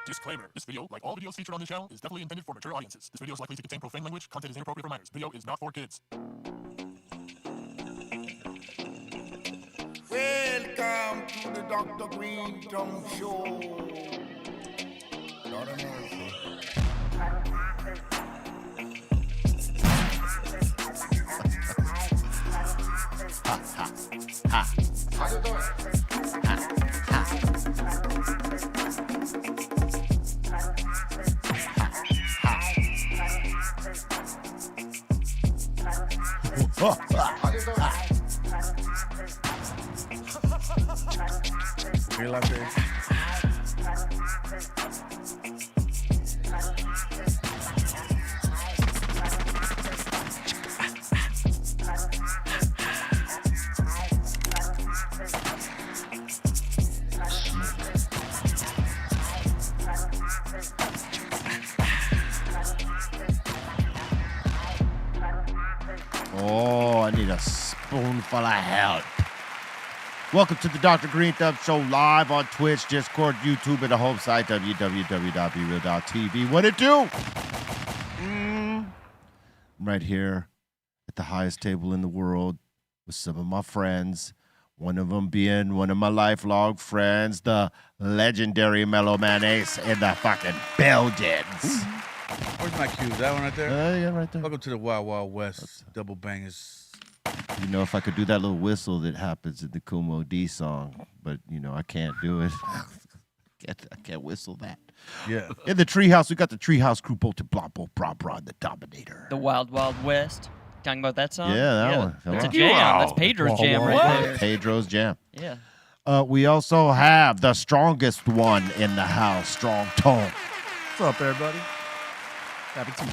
Disclaimer. This video, like all videos featured on this channel, is definitely intended for mature audiences. This video is likely to contain profane language. Content is inappropriate for minors. Video is not for kids. Welcome to the Dr. Greenthumb Show. Lord of mercy. How you doing? Feel like this. Oh, I need a spoonful of help. Welcome to the Dr. Greenthumb Show live on Twitch, Discord, YouTube, and the home site, www.BREALTV. What it do? I'm right here at the highest table in the world with some of my friends. One of them being one of my lifelong friends, the legendary Mellow Man Ace in the fucking buildings. Where's my cue? That one right there? Yeah, right there. Welcome to the Wild Wild West double bangers. You know, if I could do that little whistle that happens in the Kumo D song, but, you know, I can't do it. I can't whistle that. Yeah. In the treehouse, we got the treehouse crew, Bolton, blah, blah, blah, blah, the Dominator. The Wild Wild West. Talking about that song? Yeah, that one. That's a Wow. jam. That's Pedro's jam right there. Pedro's jam. Yeah. We also have the strongest one in the house, Strong Tone. What's up, everybody? Happy to.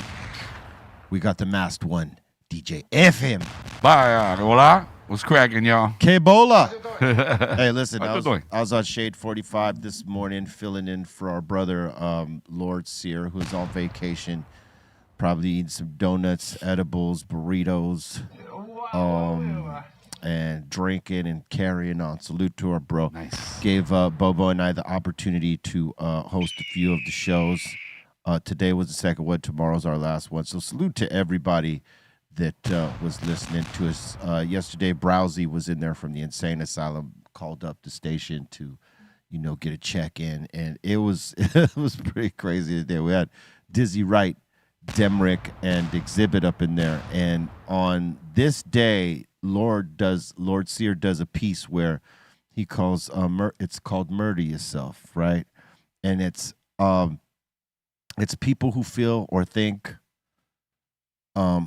We got the masked one, DJ FM. Bye, hola. What's cracking, y'all? K-Bola. Hey, listen, How I you doing? was on Shade 45 this morning filling in for our brother, Lord Sear, who's on vacation. Probably eating some donuts, edibles, burritos, and drinking and carrying on. Salute to our bro. Nice. Gave Bobo and I the opportunity to host a few of the shows. Today was the second one. Tomorrow's our last one. So salute to everybody that was listening to us. Yesterday, Browsy was in there from the Insane Asylum, called up the station to, you know, get a check-in. And it was it was pretty crazy today. We had Dizzy Wright, Demrick, and Xzibit up in there. And on this day, Lord Sear does a piece where he calls it's called Murder Yourself, right? And it's people who feel or think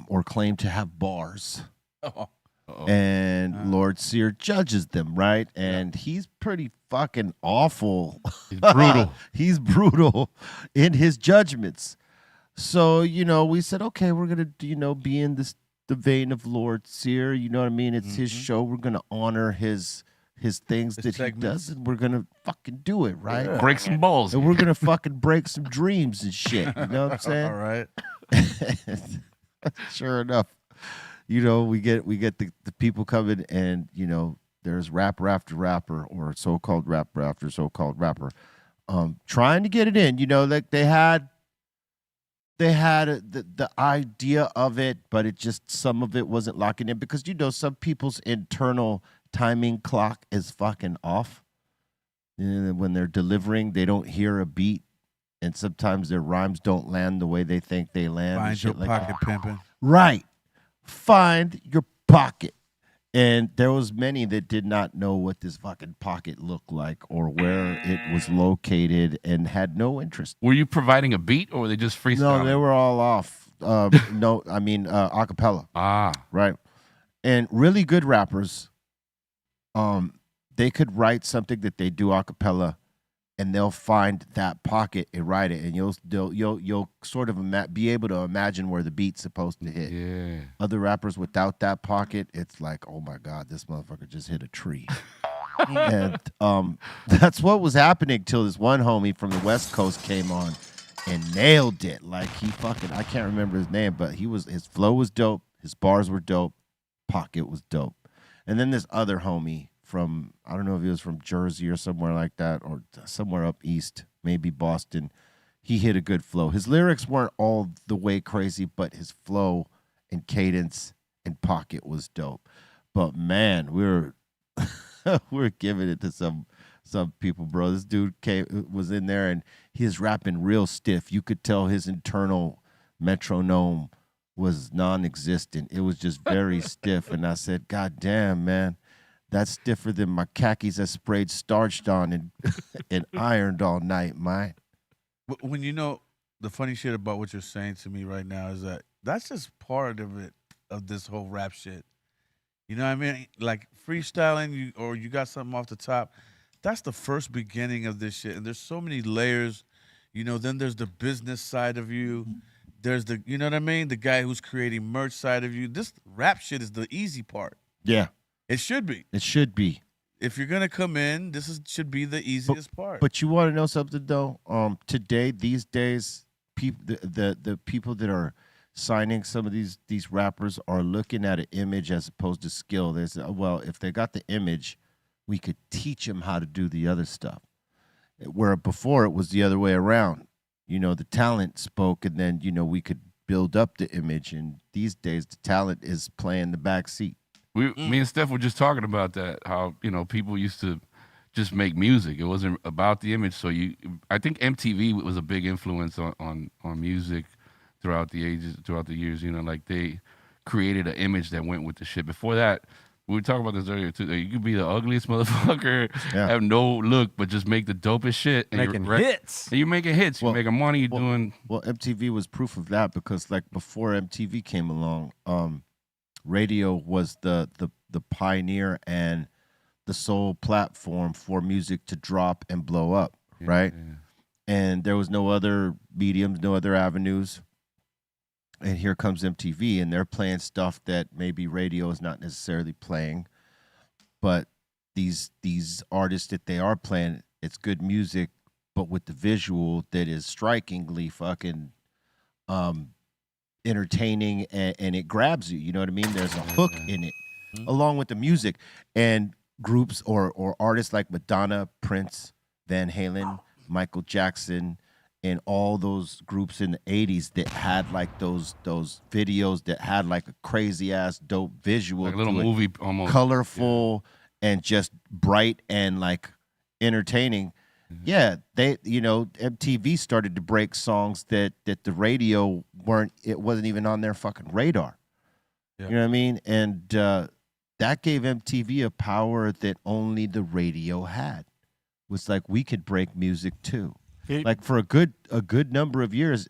or claim to have bars. And Lord Sear judges them, right? And he's pretty fucking awful. He's brutal. He's brutal in his judgments. So, you know, we said, okay, we're going to, you know, be in the vein of Lord Sear. You know what I mean? It's his show. We're going to honor his things that he does, and we're going to fucking do it, right? Yeah. Break some balls. And we're going to fucking break some dreams and shit. You know what I'm saying? All right. Sure enough, you know, we get the people coming, and, you know, there's rapper after rapper, or so-called rapper after so-called rapper, trying to get it in. You know, like they had the idea of it, but it just, some of it wasn't locking in, because, you know, some people's internal timing clock is fucking off. And when they're delivering, they don't hear a beat, and sometimes their rhymes don't land the way they think they land. and Find shit your like pocket pimping. Right. Find your pocket. And there was many that did not know what this fucking pocket looked like or where it was located, and had no interest. Were you providing a beat, or were they just freestyling? No, they were all off. A cappella. Right. And really good rappers, they could write something that they do a cappella, and they'll find that pocket and write it, and you'll sort of be able to imagine where the beat's supposed to hit. Yeah. Other rappers without that pocket, it's like, oh my God, this motherfucker just hit a tree. And that's what was happening till this one homie from the West Coast came on and nailed it. Like, he fucking, I can't remember his name, but his flow was dope, his bars were dope, pocket was dope. And then this other homie from, I don't know if he was from Jersey or somewhere like that, or somewhere up east, maybe Boston. He hit a good flow. His lyrics weren't all the way crazy, but his flow and cadence and pocket was dope. But man, we're giving it to some people, bro. This dude was in there and he was rapping real stiff. You could tell his internal metronome was non-existent. It was just very stiff. And I said, God damn, man, that's stiffer than my khakis I sprayed starched on and ironed all night, man. When the funny shit about what you're saying to me right now is that that's just part of it, of this whole rap shit. You know what I mean? Like freestyling, you got something off the top. That's the first beginning of this shit. And there's so many layers. Then there's the business side of you. There's the, you know what I mean? The guy who's creating merch side of you. This rap shit is the easy part. Yeah. It should be. It should be. If you're gonna come in, should be the easiest part. But you want to know something though? Today, these days, the people that are signing some of these rappers are looking at an image as opposed to skill. They say, well, if they got the image, we could teach them how to do the other stuff. Where before it was the other way around. The talent spoke, and then we could build up the image. And these days, the talent is playing the back seat. Me and Steph were just talking about that. How people used to just make music. It wasn't about the image. So I think MTV was a big influence on music throughout the years. Like they created an image that went with the shit. Before that, we were talking about this earlier too. You could be the ugliest motherfucker, have no look, but just make the dopest shit. And making hits. And you're making hits. You're making money. You're doing. Well, MTV was proof of that because like before MTV came along, radio was the pioneer and the sole platform for music to drop and blow up, right? Yeah. And there was no other mediums, no other avenues. And here comes MTV, and they're playing stuff that maybe radio is not necessarily playing. But these artists that they are playing, it's good music, but with the visual that is strikingly fucking entertaining, and it grabs you. You know what I mean? There's a hook in it, along with the music. And groups or artists like Madonna, Prince, Van Halen, Michael Jackson, and all those groups in the 80s that had like those videos that had like a crazy ass dope visual, like a little movie, almost colorful and just bright and like entertaining. Yeah, they MTV started to break songs that the radio wasn't even on their fucking radar. Yeah. You know what I mean? And that gave MTV a power that only the radio had. It was like we could break music too. Like for a good number of years,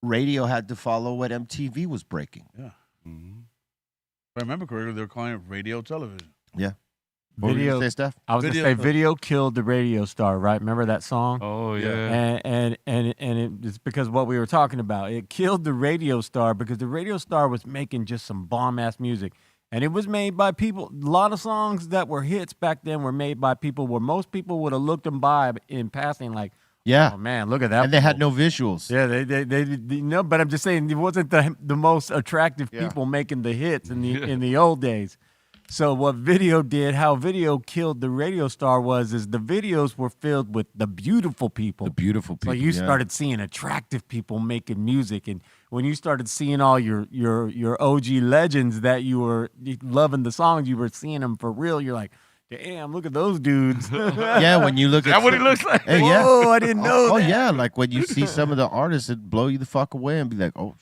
radio had to follow what MTV was breaking. Yeah. Mm-hmm. If I remember correctly, they were calling it radio television. Yeah. What video, were you gonna say, Steph? I was going to say video killed the radio star, right? Remember that song? Oh, yeah. And it's because what we were talking about. It killed the radio star because the radio star was making just some bomb-ass music. And it was made by people. A lot of songs that were hits back then were made by people where most people would have looked them by in passing like, yeah. Oh, man, look at that. And they had no visuals. Yeah, they no, but I'm just saying it wasn't the most attractive people making the hits in the old days. So what video did, how video killed the radio star is the videos were filled with the beautiful people. The beautiful people. So you started seeing attractive people making music, and when you started seeing all your OG legends that you were loving the songs, you were seeing them for real. You're like, damn, look at those dudes. Yeah, when you look at that what he looks like? Hey, yeah. Whoa, I didn't know that. Oh, yeah, like when you see some of the artists that blow you the fuck away and be like, oh,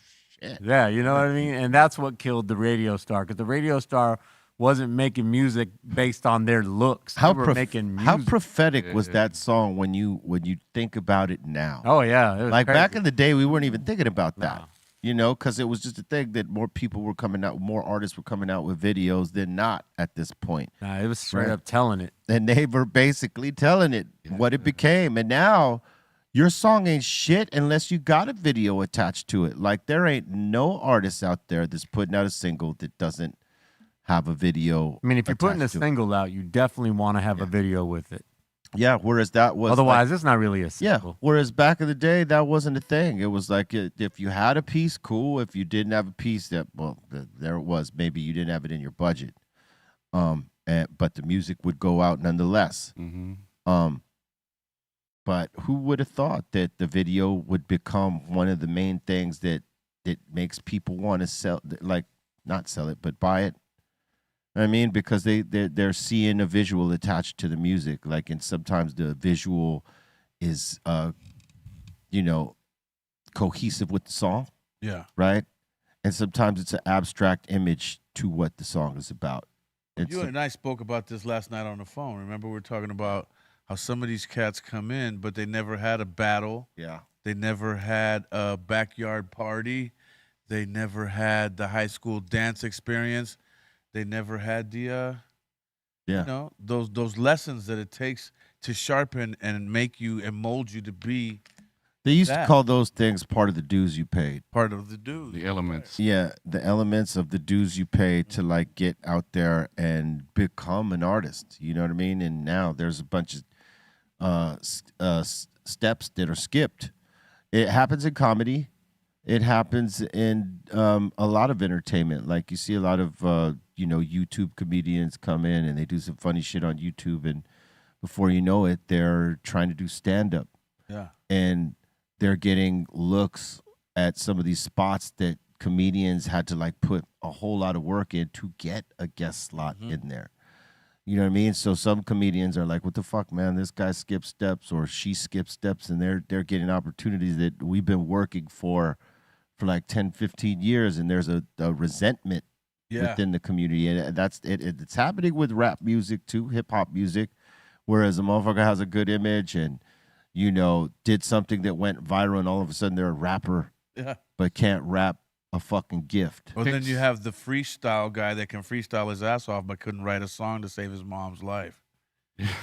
shit. Yeah, you know what I mean? And that's what killed the radio star, because the radio star wasn't making music based on their looks. They were making music. How prophetic was that song when you think about it now? Oh, yeah. It was like crazy. back in the day, we weren't even thinking about that. Because it was just a thing that more people were coming out, more artists were coming out with videos than not at this point. Nah, it was straight up telling it. And they were basically telling it what it became. And now your song ain't shit unless you got a video attached to it. Like there ain't no artist out there that's putting out a single that doesn't have a video. I mean, if you're putting a single out, you definitely want to have a video with it. Yeah, whereas that was otherwise, it's not really a single. Yeah, whereas back in the day, that wasn't a thing. It was like if you had a piece, cool. If you didn't have a piece, there it was. Maybe you didn't have it in your budget. but the music would go out nonetheless. But who would have thought that the video would become one of the main things that makes people want to sell, like not sell it, but buy it? I mean, because they're seeing a visual attached to the music, like, and sometimes the visual is, cohesive with the song, Yeah. right? And sometimes it's an abstract image to what the song is about. You and I spoke about this last night on the phone. Remember, we were talking about how some of these cats come in, but they never had a battle. Yeah. They never had a backyard party. They never had the high school dance experience. They never had the, those lessons that it takes to sharpen and make you and mold you to be. They used to call those things part of the dues you paid. Part of the dues. The elements. Yeah, the elements of the dues you pay to like get out there and become an artist. You know what I mean? And now there's a bunch of steps that are skipped. It happens in comedy. It happens in a lot of entertainment. Like you see a lot of YouTube comedians come in and they do some funny shit on YouTube, and before you know it, they're trying to do stand up. Yeah. And they're getting looks at some of these spots that comedians had to like put a whole lot of work in to get a guest slot in there. You know what I mean? So some comedians are like, what the fuck, man? This guy skips steps or she skips steps, and they're getting opportunities that we've been working for like 10, 15 years, and there's a resentment within the community. And that's it. It's happening with rap music too, hip hop music, whereas a motherfucker has a good image and did something that went viral, and all of a sudden they're a rapper, but can't rap a fucking gift. Well, then you have the freestyle guy that can freestyle his ass off, but couldn't write a song to save his mom's life.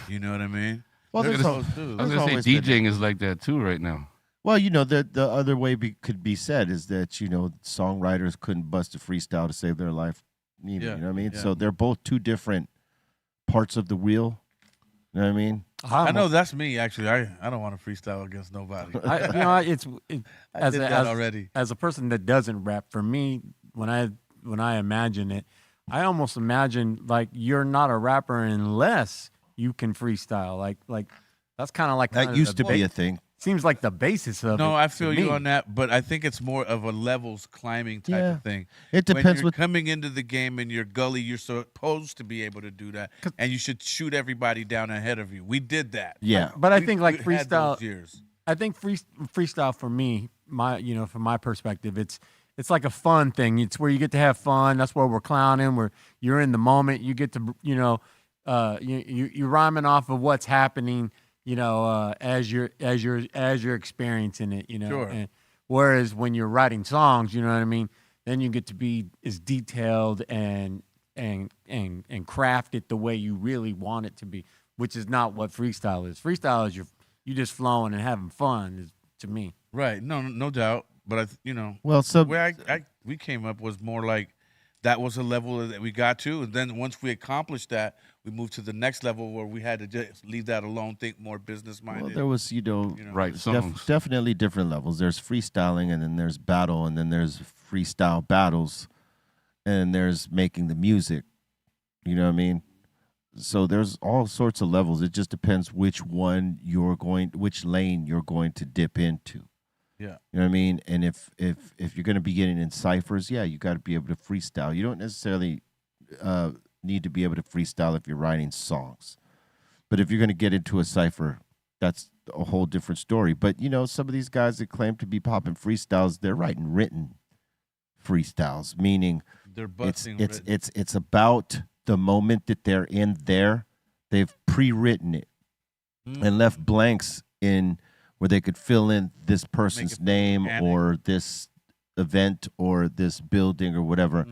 You know what I mean? Well, There's there's those dudes. I was going to say DJing is like that too right now. Well, the other way could be said is that, songwriters couldn't bust a freestyle to save their life either, you know what I mean? Yeah. So they're both two different parts of the wheel. You know what I mean? I know that's me, actually. I don't want to freestyle against nobody. I did that already. As a person that doesn't rap, for me, when I imagine it, I almost imagine like you're not a rapper unless you can freestyle. Like that's kind of like that used to be a thing. Seems like the basis of it. No, I feel you me. on that, but I think it's more of a levels climbing type of thing. It depends. When you're coming into the game in your gully, you're supposed to be able to do that, and you should shoot everybody down ahead of you. We did that. Yeah, but I think like we had those freestyle. years. I think freestyle for me, from my perspective, it's like a fun thing. It's where you get to have fun. That's where we're clowning. Where you're in the moment. You get to you're rhyming off of what's happening. As you're experiencing it, Sure. And whereas when you're writing songs, you know what I mean, then you get to be as detailed and craft it the way you really want it to be, which is not what freestyle is. Freestyle is you just flowing and having fun, to me. Right. No doubt. But where we came up was more like that was a level that we got to, and then once we accomplished that, we moved to the next level where we had to just leave that alone, think more business minded. Well, there was right songs. Definitely different levels. There's freestyling, and then there's battle, and then there's freestyle battles, and there's making the music. You know what I mean? So there's all sorts of levels. It just depends which lane you're going to dip into. Yeah. You know what I mean? And if you're going to be getting in ciphers, you got to be able to freestyle. You don't necessarily need to be able to freestyle if you're writing songs. But if you're going to get into a cipher, that's a whole different story. But, some of these guys that claim to be popping freestyles, they're writing written freestyles, meaning they're busting it's about the moment that they're in there. They've pre-written it and left blanks in where they could fill in this person's name or this event or this building or whatever.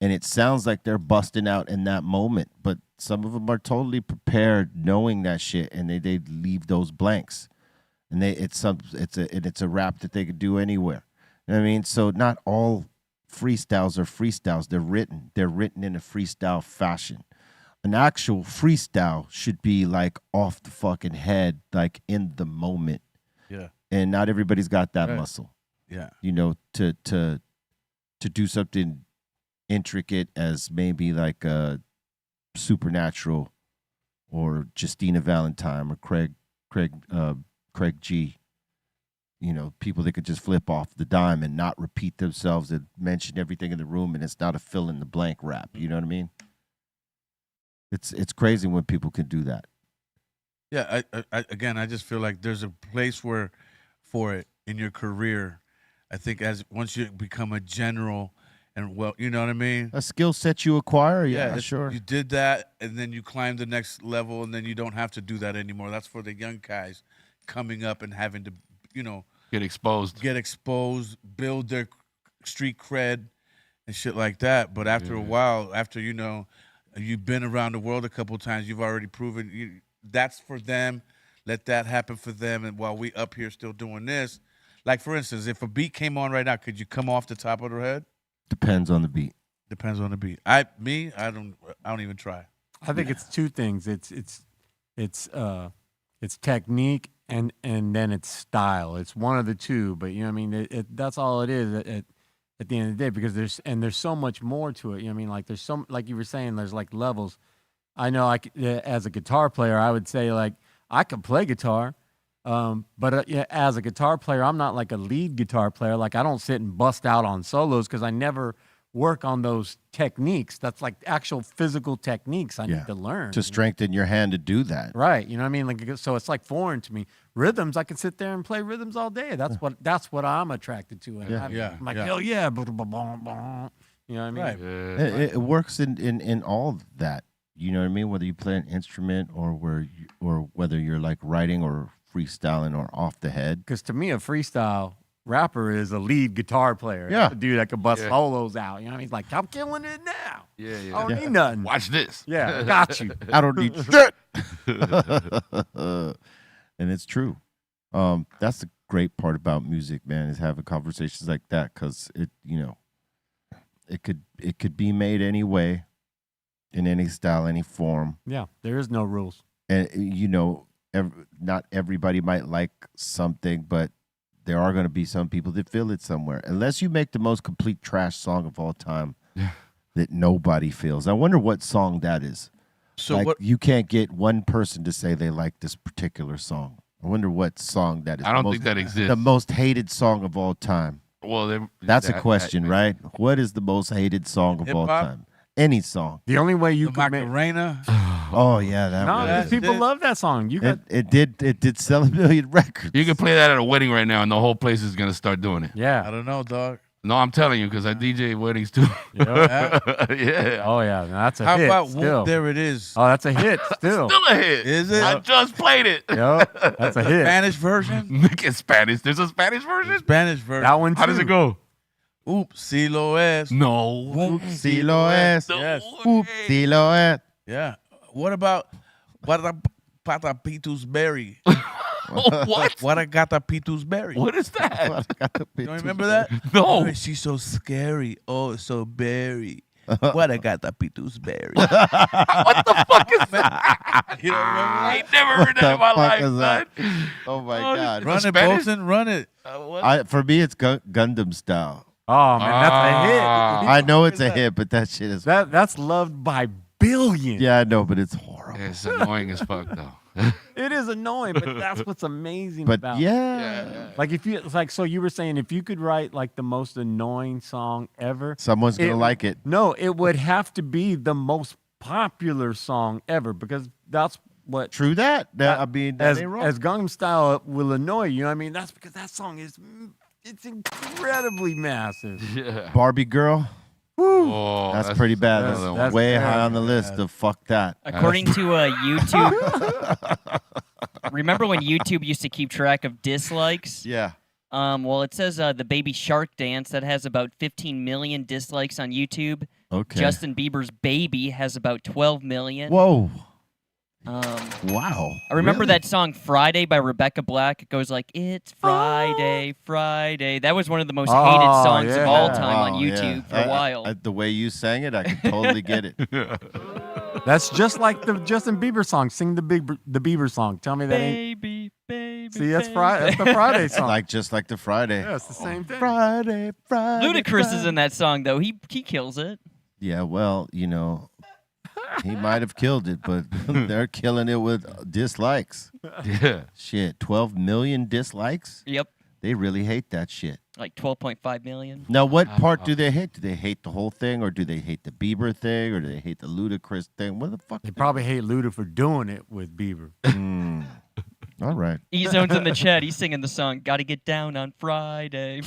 And it sounds like they're busting out in that moment, but some of them are totally prepared knowing that shit, and they leave those blanks. And it's a rap that they could do anywhere. You know what I mean? So not all freestyles are freestyles. They're written in a freestyle fashion. An actual freestyle should be like off the fucking head, like in the moment. Yeah. And not everybody's got that muscle. Yeah. To do something intricate as maybe like a Supernatural or Justina Valentine or Craig G. You know, people that could just flip off the dime and not repeat themselves and mention everything in the room, and it's not a fill in the blank rap. You know what I mean? It's crazy when people can do that. Yeah, I just feel like there's a place for it in your career. I think once you become a general and you know what I mean? A skill set you acquire, Yeah, sure. You did that, and then you climb the next level, and then you don't have to do that anymore. That's for the young guys coming up and having to, Get exposed. Build their street cred and shit like that. But after a while, after you've been around the world a couple of times, you've already proven that's for them. Let that happen for them. And while we up here still doing this, like for instance, if a beat came on right now, could you come off the top of their head? Depends on the beat. Depends on the beat. I don't even try. I think it's two things. It's technique and then it's style. It's one of the two, but you know what I mean. That's all it is at the end of the day, because there's so much more to it. You know what I mean? Like there's like you were saying, there's like levels. I know as a guitar player, I would say like I could play guitar, but as a guitar player, I'm not like a lead guitar player. Like I don't sit and bust out on solos because I never work on those techniques. That's like actual physical techniques I need to learn. To strengthen your hand to do that. Right. You know what I mean? Like, so it's like foreign to me. Rhythms, I can sit there and play rhythms all day. That's what I'm attracted to. And I'm like, hell yeah. You know what I mean? Right. It works in all that. You know what I mean? Whether you play an instrument or whether you're like writing or freestyling or off the head. Because to me, a freestyle rapper is a lead guitar player. Yeah. A dude that can bust solos out. You know what I mean? He's like, I'm killing it now. Yeah. I don't need nothing. Watch this. Yeah, got you. I don't need shit. And it's true. That's the great part about music, man, is having conversations like that, because it could be made any way, in any style, any form. Yeah, there is no rules. And not everybody might like something, but there are going to be some people that feel it somewhere. Unless you make the most complete trash song of all time that nobody feels. I wonder what song that is. So you can't get one person to say they like this particular song. I wonder what song that is. I don't think that exists. The most hated song of all time. Well, that's a question, right? What is the most hated song of all time? Any song. The only way you could Macarena. Oh yeah, that one. No, people love that song. It did sell 1 million records. You can play that at a wedding right now, and the whole place is gonna start doing it. Yeah. I don't know, dog. No, I'm telling you, because I DJ weddings too. Yeah. Oh yeah, that's a How hit. about still. There It Is? Oh, that's a hit still. Still a hit. Is it? I just played it. Yep, that's a hit. Spanish version? Look at Spanish. There's a Spanish version? Spanish version. That one too. How does it go? Oops, si lo es. No. Si lo es. Yes. Si lo es. Yeah. What about Patapitus Berry? What? What I got a Pitus Berry? What is that? You don't remember that? No. Oh, she's so scary. Oh, so berry. What I got a Pitus Berry? What the fuck is that? You don't remember I that? ain't never heard that in my life, is that? man. Oh my God. Run it, Spanish? Bolton. Run it. For me, it's Gundam style. Oh man, that's a hit. I know it's a hit, but that shit is. That's loved by billions. Yeah, I know, but it's horrible. It's annoying as fuck, though. It is annoying, but that's what's amazing But about yeah, Like if you so you were saying if you could write like the most annoying song ever, someone's gonna like it. No, it would have to be the most popular song ever, because that's what True that. I mean, that as ain't wrong. Gangnam Style will annoy you. Know what I mean, that's because that song it's incredibly massive. Yeah. Barbie Girl. Oh, That's pretty bad. another That's one. that's way very high on the bad. list of fuck that. According to YouTube, remember when YouTube used to keep track of dislikes? Yeah. Well, it says the Baby Shark dance that has about 15 million dislikes on YouTube. Okay. Justin Bieber's Baby has about 12 million. Whoa. Um, Wow. I remember Really? that song Friday by Rebecca Black. It goes like, "It's Friday, Friday." That was one of the most hated Oh, songs of all yeah. time on Wow, YouTube yeah. for a while. The way you sang it, I could totally get it. That's just like the Justin Bieber song. Sing the Bieber song. Tell me that ain't. Baby, baby. See, that's baby. Friday. That's the Friday song. Just like the Friday. Yeah, it's the same thing. Friday. Ludacris is in that song though. He kills it. Yeah, well, He might have killed it, but they're killing it with dislikes. Yeah. Shit, 12 million dislikes? Yep. They really hate that shit. Like 12.5 million. Now, what part do they hate? Do they hate the whole thing, or do they hate the Bieber thing, or do they hate the Ludacris thing? What the fuck? They probably hate Luda for doing it with Bieber. All right. E-Zone's in the chat. He's singing the song "Gotta Get Down on Friday."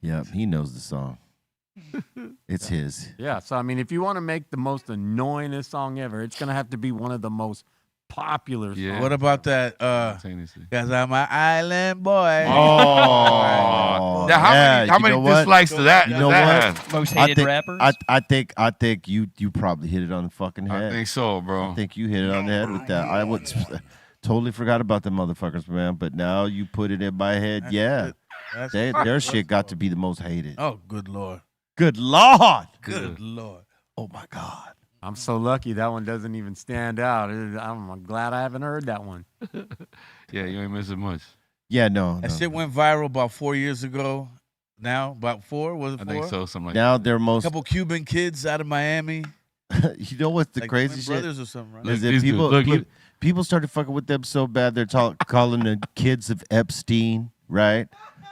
Yep, he knows the song. It's his. Yeah, so I mean, if you want to make the most annoyingest song ever, it's gonna have to be one of the most popular songs. Yeah. What about that? Simultaneously. Cause I'm an island boy. Oh, Now, how you many know what? dislikes to that? You does know that what? have? Most I hated think, rappers. I think you probably hit it on the fucking head. I think so, bro. I think you hit it on the head with that. I would totally forgot about the motherfuckers, man. But now you put it in my head. Yeah, That's their shit got to be the most hated. Oh, good lord. Good lord. Good lord. Oh my god. I'm so lucky that one doesn't even stand out. I'm glad I haven't heard that one. Yeah, you ain't missing much. Yeah, no. That shit went viral about 4 years ago. Now, about 4? Was it I 4? think so, something like Now that. they're A most. couple Cuban kids out of Miami. You know what's the Like crazy twin shit? brothers or something, right? Is Look, that these people dudes. Look, people started fucking with them so bad they're calling the kids of Epstein, right?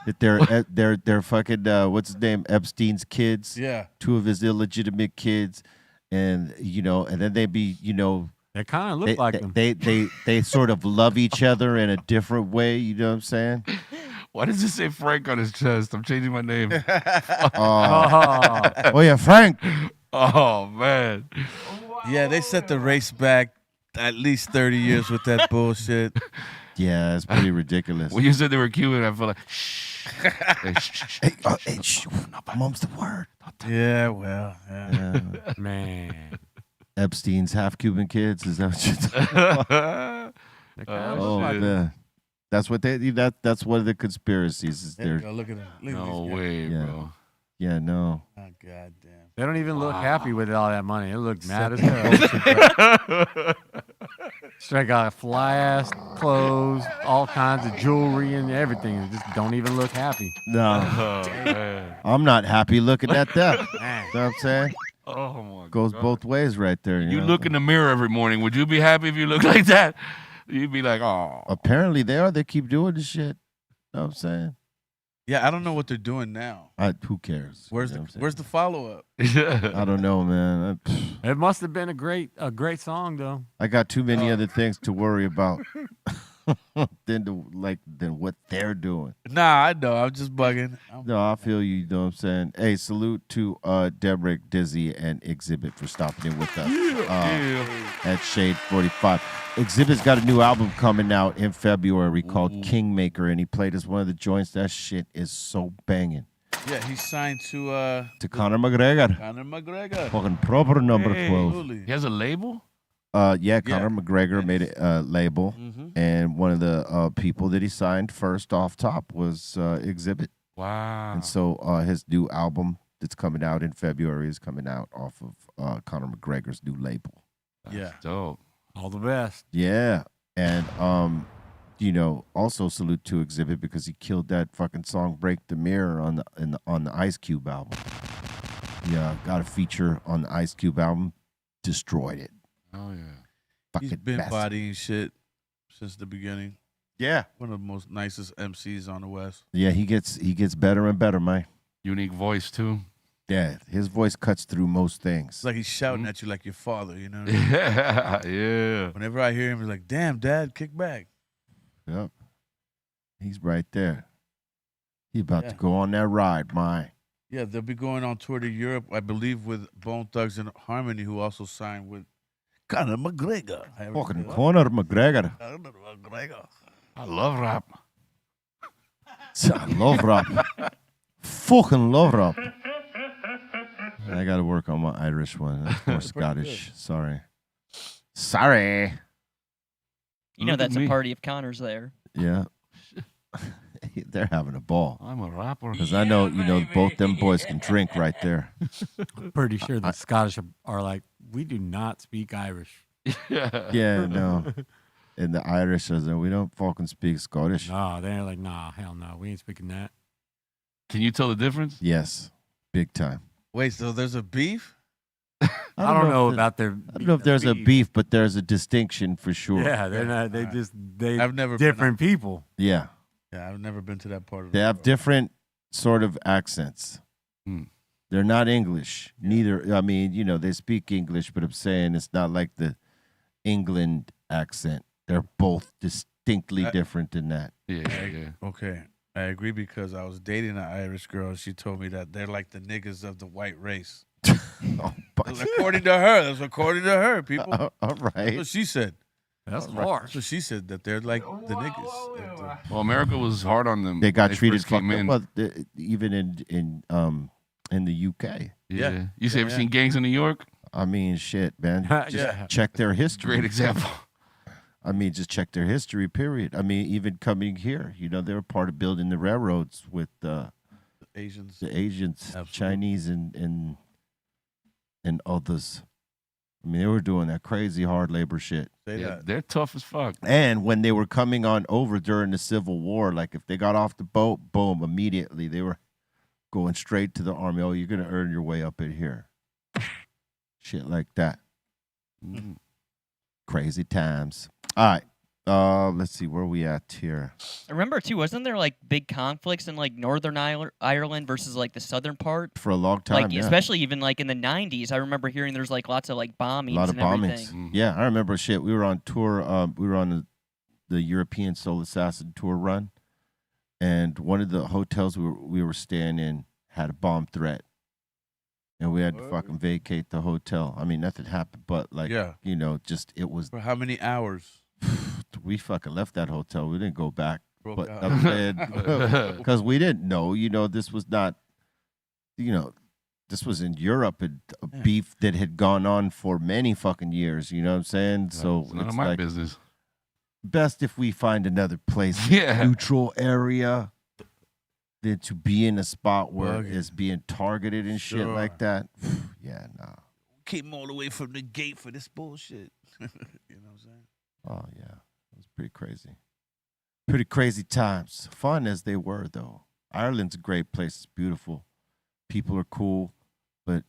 That they're fucking what's his name, Epstein's kids. Yeah. 2 of his illegitimate kids, and and then they be They kind of look like them. they sort of love each other in a different way. You know what I'm saying? Why does it say Frank on his chest? I'm changing my name. Oh yeah, Frank. Oh, man. Yeah, they set the race back at least 30 years with that bullshit. Yeah, it's pretty ridiculous. When you said they were Cuban, I felt like, shh. Hey, shh. Hey, shh, mom's the word. Yeah, well, yeah. Man. Epstein's half Cuban kids. Is that what you're talking about? They kinda Oh look like man, that's what that's one of the conspiracies. Is There you there? go, look at them. Look at No these guys. way, Yeah. bro. Yeah, no. Oh, goddamn. They don't even look happy with all that money. They look mad as hell. Straight got fly ass clothes, all kinds of jewelry and everything. They just don't even look happy. No, Oh, man. I'm not happy looking at that. Man. You know what I'm saying? Oh, my Goes God. both ways right there. You know? look in the mirror every morning. Would you be happy if you look like that? You'd be like, oh. Apparently they are. They keep doing this shit. You know what I'm saying? Yeah, I don't know what they're doing now. Who cares? Where's You know the what I'm saying? Where's the follow up? I don't know, man. It must have been a great song though. I got too many other things to worry about than what they're doing. Nah, I know. I'm just bugging. No, I feel you. You know what I'm saying? Hey, salute to Debrick, Dizzy, and Xzibit for stopping in with us at Shade 45. Xzibit's got a new album coming out in February called Kingmaker, and he played us one of the joints. That shit is so banging. Yeah, he's signed to Conor McGregor. Conor McGregor. Fucking proper number 12. Absolutely. He has a label? Yeah, Conor McGregor made a label, and one of the people that he signed first off top was Xzibit. Wow. And so his new album that's coming out in February is coming out off of Conor McGregor's new label. Yeah. Dope. All the best. Yeah, and also salute to Xzibit because he killed that fucking song "Break the Mirror" on the Ice Cube album. Yeah, got a feature on the Ice Cube album, destroyed it. Oh, yeah. Fucking He's been bastard. bodying shit since the beginning. Yeah, One of the most nicest MCs on the West. yeah, he gets better and better, man. Unique voice, too. Yeah, his voice cuts through most things. It's like he's shouting at you like your father, you know what I mean? Yeah. Yeah. Whenever I hear him, he's like, damn, Dad, kick back. Yep, he's right there. He about Yeah. to go on that ride, man. Yeah, they'll be going on tour to Europe, I believe, with Bone Thugs and Harmony, who also signed with Conor McGregor. Fucking Conor McGregor. Conor McGregor. I love rap. I love rap. Fucking love rap. I got to work on my Irish one. That's more Scottish. Sorry. You know Look at that's a me. party of Connors there. Yeah. They're having a ball. I'm a rapper. Because I know, both them boys can drink right there. I'm pretty sure the Scottish are like, we do not speak Irish. Yeah, no. And the Irish are like, we don't fucking speak Scottish. No, they're like, nah, hell no, we ain't speaking that. Can you tell the difference? Yes. Big time. Wait, so there's a beef? I don't know if about their. I don't know if there's a beef, but there's a distinction for sure. Yeah, they're not. They I've never been different people. Yeah. Yeah, I've never been to that part of They the have world. different sort of accents. Hmm. They're not English. Neither. I mean, they speak English, but I'm saying it's not like the England accent. They're both distinctly different than that. Yeah. Okay, I agree because I was dating an Irish girl. And she told me that they're like the niggas of the white race. Oh, but, That's according to her. That's according to her, people. all That's right. what she said. That's hard. That's what she said, that they're like the niggas. Well, America was hard on them. They got when treated first came fucked up. in. Well, even in the UK. Yeah. You ever seen Gangs in New York? I mean, shit, man. Just Yeah. check their history. Great example. I mean, just check their history, period. I mean, even coming here, they were part of building the railroads with Asians. the Asians, Absolutely. Chinese, and others. I mean, they were doing that crazy hard labor shit. Say Yeah, that. they're tough as fuck. And when they were coming on over during the Civil War, like if they got off the boat, boom, immediately they were going straight to the army. Oh, you're gonna earn your way up in here. Shit like that. Mhm. Crazy times. All right. Let's see where we at here. I remember too, wasn't there like big conflicts in like Northern Ireland versus like the southern part? For a long time, Like yeah. especially even like in the 90s, I remember hearing there's like lots of like bombings A lot of and bombings. everything. Yeah, I remember shit. We were on tour. We were on the European Soul Assassin tour run, and one of the hotels we were staying in had a bomb threat, and we had to fucking vacate the hotel. I mean, nothing happened, but like, Yeah. just it was. For how many hours? We fucking left that hotel. We didn't go back, Broke but out. I'm saying because we didn't know. This was not. This was in Europe, a beef that had gone on for many fucking years. You know what I'm saying? So It's none of it's my like, business. best if we find another place, Yeah. neutral area, than to be in a spot where Bugging. it's being targeted and shit Sure. like that. Yeah, nah. Came all the way from the gate for this bullshit. You know what I'm saying? Oh yeah, it was pretty crazy. Pretty crazy times. Fun as they were, though. Ireland's a great place. It's beautiful. People are cool, but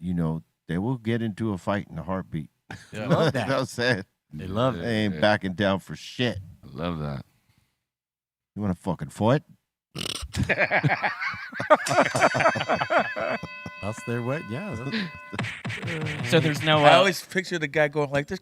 they will get into a fight in a heartbeat. Yeah. Love that. You know what I'm saying? They love it. They ain't backing down for shit. I love that. You want to fucking fight? That's their way. Yeah. So there's no I always picture the guy going like this.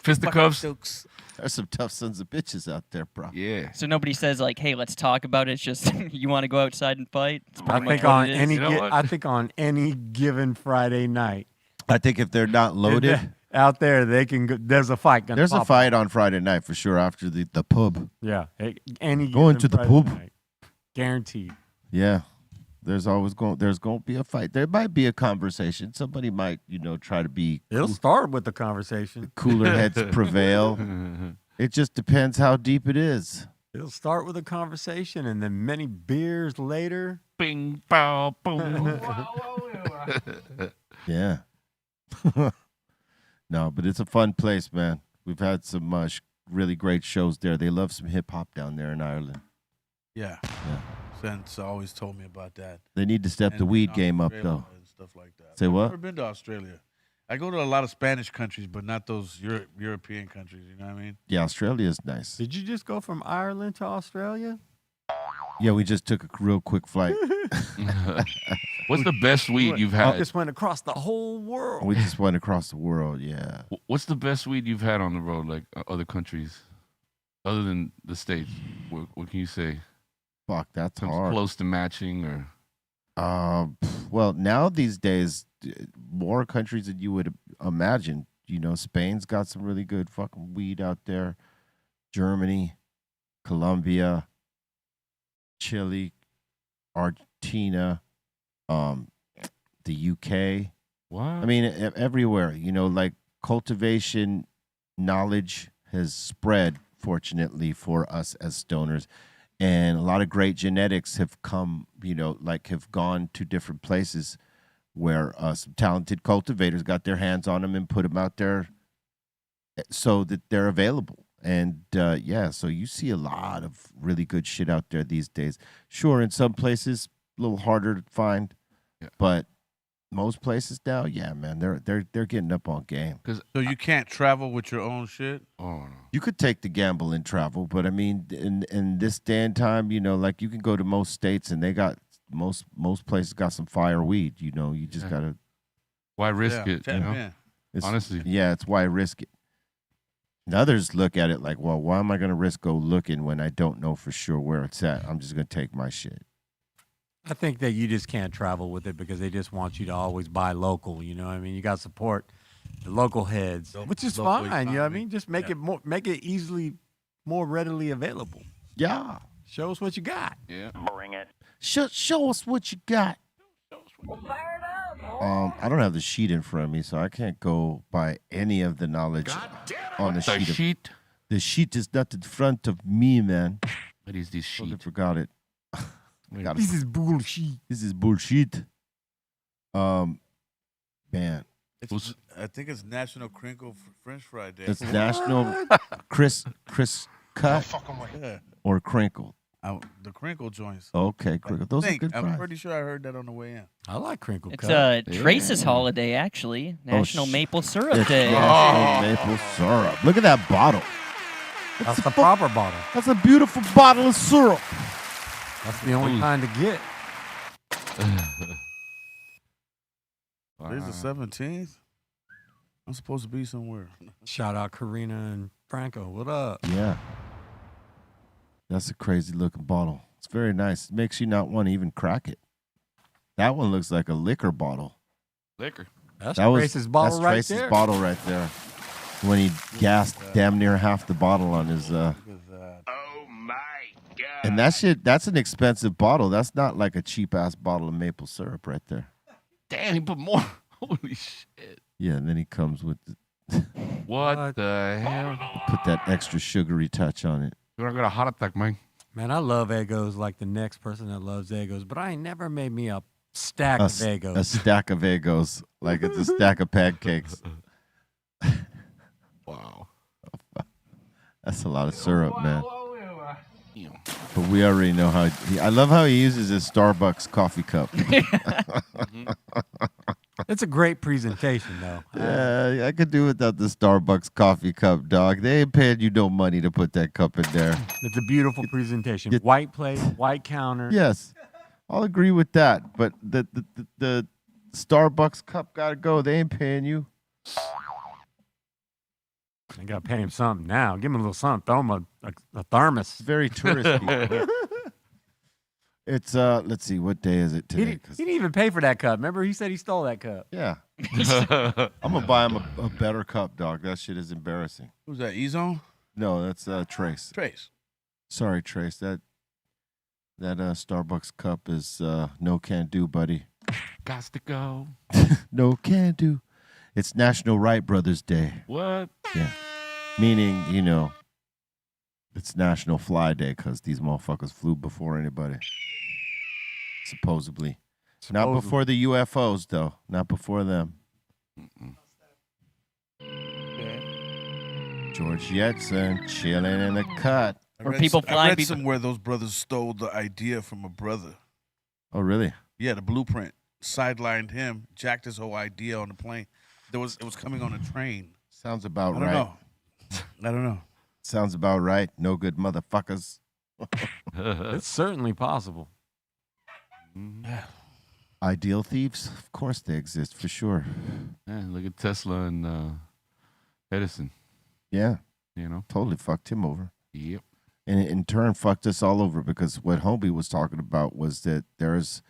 Fisticuffs. There's some tough sons of bitches out there, bro. Yeah. so nobody says like, "Hey, let's talk about it." It's just you want to go outside and fight. It's I pretty much think what on it is. any You know what? I think on any given Friday night I think if they're not loaded, out there, they can. Go, there's a fight. Gonna there's a pop fight on Friday night for sure after the pub. up. Yeah. Any Going given to the Friday pub. night. Guaranteed. Yeah. There's going to be a fight. There might be a conversation. Somebody might, try to be It'll start with the conversation. cooler heads prevail. It just depends how deep it is. It'll start with a conversation, and then many beers later. Bing, bow, boom. Yeah. No, but it's a fun place, man. We've had some really great shows there. They love some hip hop down there in Ireland. Yeah. Yeah. Sense always told me about that. They need to step the And weed in game up, Australia though. and stuff like that. Say I've what? never been to Australia. I go to a lot of Spanish countries, but not those European countries. You know what I mean? Yeah, Australia is nice. Did you just go from Ireland to Australia? Yeah, we just took a real quick flight. What's the best weed you've had? Just went across the whole world. We just went across the world, yeah. What's the best weed you've had on the road, like other countries, other than the States? What can you say? Fuck, that's Comes hard. close to matching, or Well, now these days, more countries than you would imagine. Spain's got some really good fucking weed out there. Germany, Colombia, Chile, Argentina, the UK. what? I mean, everywhere. Like cultivation knowledge has spread, fortunately for us as stoners. And a lot of great genetics have come, have gone to different places where some talented cultivators got their hands on them and put them out there so that they're available. And so you see a lot of really good shit out there these days. Sure, in some places, a little harder to find, Yeah. but Most places now, yeah, man, they're getting up on game. So you can't travel with your own shit? Oh no. You could take the gamble and travel, but I mean, in this day and time, you know, like you can go to most states and they got most places got some fire weed. You know, you just gotta. Why risk it? Tap You know? in. Honestly. Yeah, it's why risk it. And others look at it like, well, why am I going to risk go looking when I don't know for sure where it's at? I'm just going to take my shit. I think that you just can't travel with it because they just want you to always buy local. You know what I mean? You got to support the local heads, which is Local fine. You know what I economy. mean? Just make it easily, more readily available. Yeah. Show us what you got. Yeah. Show us what you got. I don't have the sheet in front of me, so I can't go by any of the knowledge on the The sheet. sheet. The sheet is not in front of me, man. What is this Totally sheet? forgot it. Got This is bullshit. This is bullshit. Man, I think it's National Crinkle French Fry Day. it's National Chris Cut Yeah. or Crinkle. The crinkle joints. Okay, Crinkle. Those are good I'm fries. pretty sure I heard that on the way in. I like crinkle It's cut. Trace's holiday, actually. National Maple Syrup It's Day. National Maple Syrup. Look at that bottle. That's the proper bottle. That's a beautiful bottle of syrup. That's the only kind to get. Today's the 17th. I'm supposed to be somewhere. Shout out Karina and Franco. What up? Yeah. That's a crazy looking bottle. It's very nice. It makes you not want to even crack it. That one looks like a liquor bottle. Liquor. That's That was Trace's bottle that's right Trace's there. bottle right there. When he gassed damn near half the bottle on his Look at that. and that shit, that's an expensive bottle. That's not like a cheap ass bottle of maple syrup right there. Damn, he put more. Holy shit. Yeah, and then he comes with What the hell? put that extra sugary touch on it. You're gonna get a heart attack, man. Man, I love Eggos like the next person that loves Eggos, but I ain't never made me a stack A, of s- Eggos. a stack of Eggos, like it's a stack of pancakes. Wow. That's a lot of syrup, man. Damn. But we already know how. I love how he uses his Starbucks coffee cup. It's a great presentation, though. Yeah, I could do without the Starbucks coffee cup, dog. They ain't paying you no money to put that cup in there. It's a beautiful presentation. get- White plate, white counter. Yes, I'll agree with that. But the Starbucks cup gotta go. They ain't paying you. I gotta pay him something now. Give him a little something. Throw him a thermos. It's very touristy. It's let's see, what day is it He today? didn't, he didn't even pay for that cup. Remember, he said he stole that cup. Yeah, I'm gonna buy him a better cup, dog. That shit is embarrassing. Who's that? E-Zone? No, that's Trace. Trace. Sorry, Trace. That Starbucks cup is no can do, buddy. Gots to go. No can do. It's National Wright Brothers Day. What? Yeah. Meaning, you know, it's National Fly Day because these motherfuckers flew before anybody. Supposedly. Not before the UFOs, though. Not before them. George Jetson chilling in the cut. Were people I flying read before- somewhere those brothers stole the idea from a brother. Oh, really? Yeah, the blueprint. Sidelined him, jacked his whole idea on the plane. It was coming on a train. Sounds about I don't right. know. I don't know. Sounds about right. No good motherfuckers. It's certainly possible. Ideal thieves? Of course they exist, for sure. Yeah, look at Tesla and Edison. Yeah, You know. totally fucked him over. Yep. And in turn fucked us all over because what Homie was talking about was that there's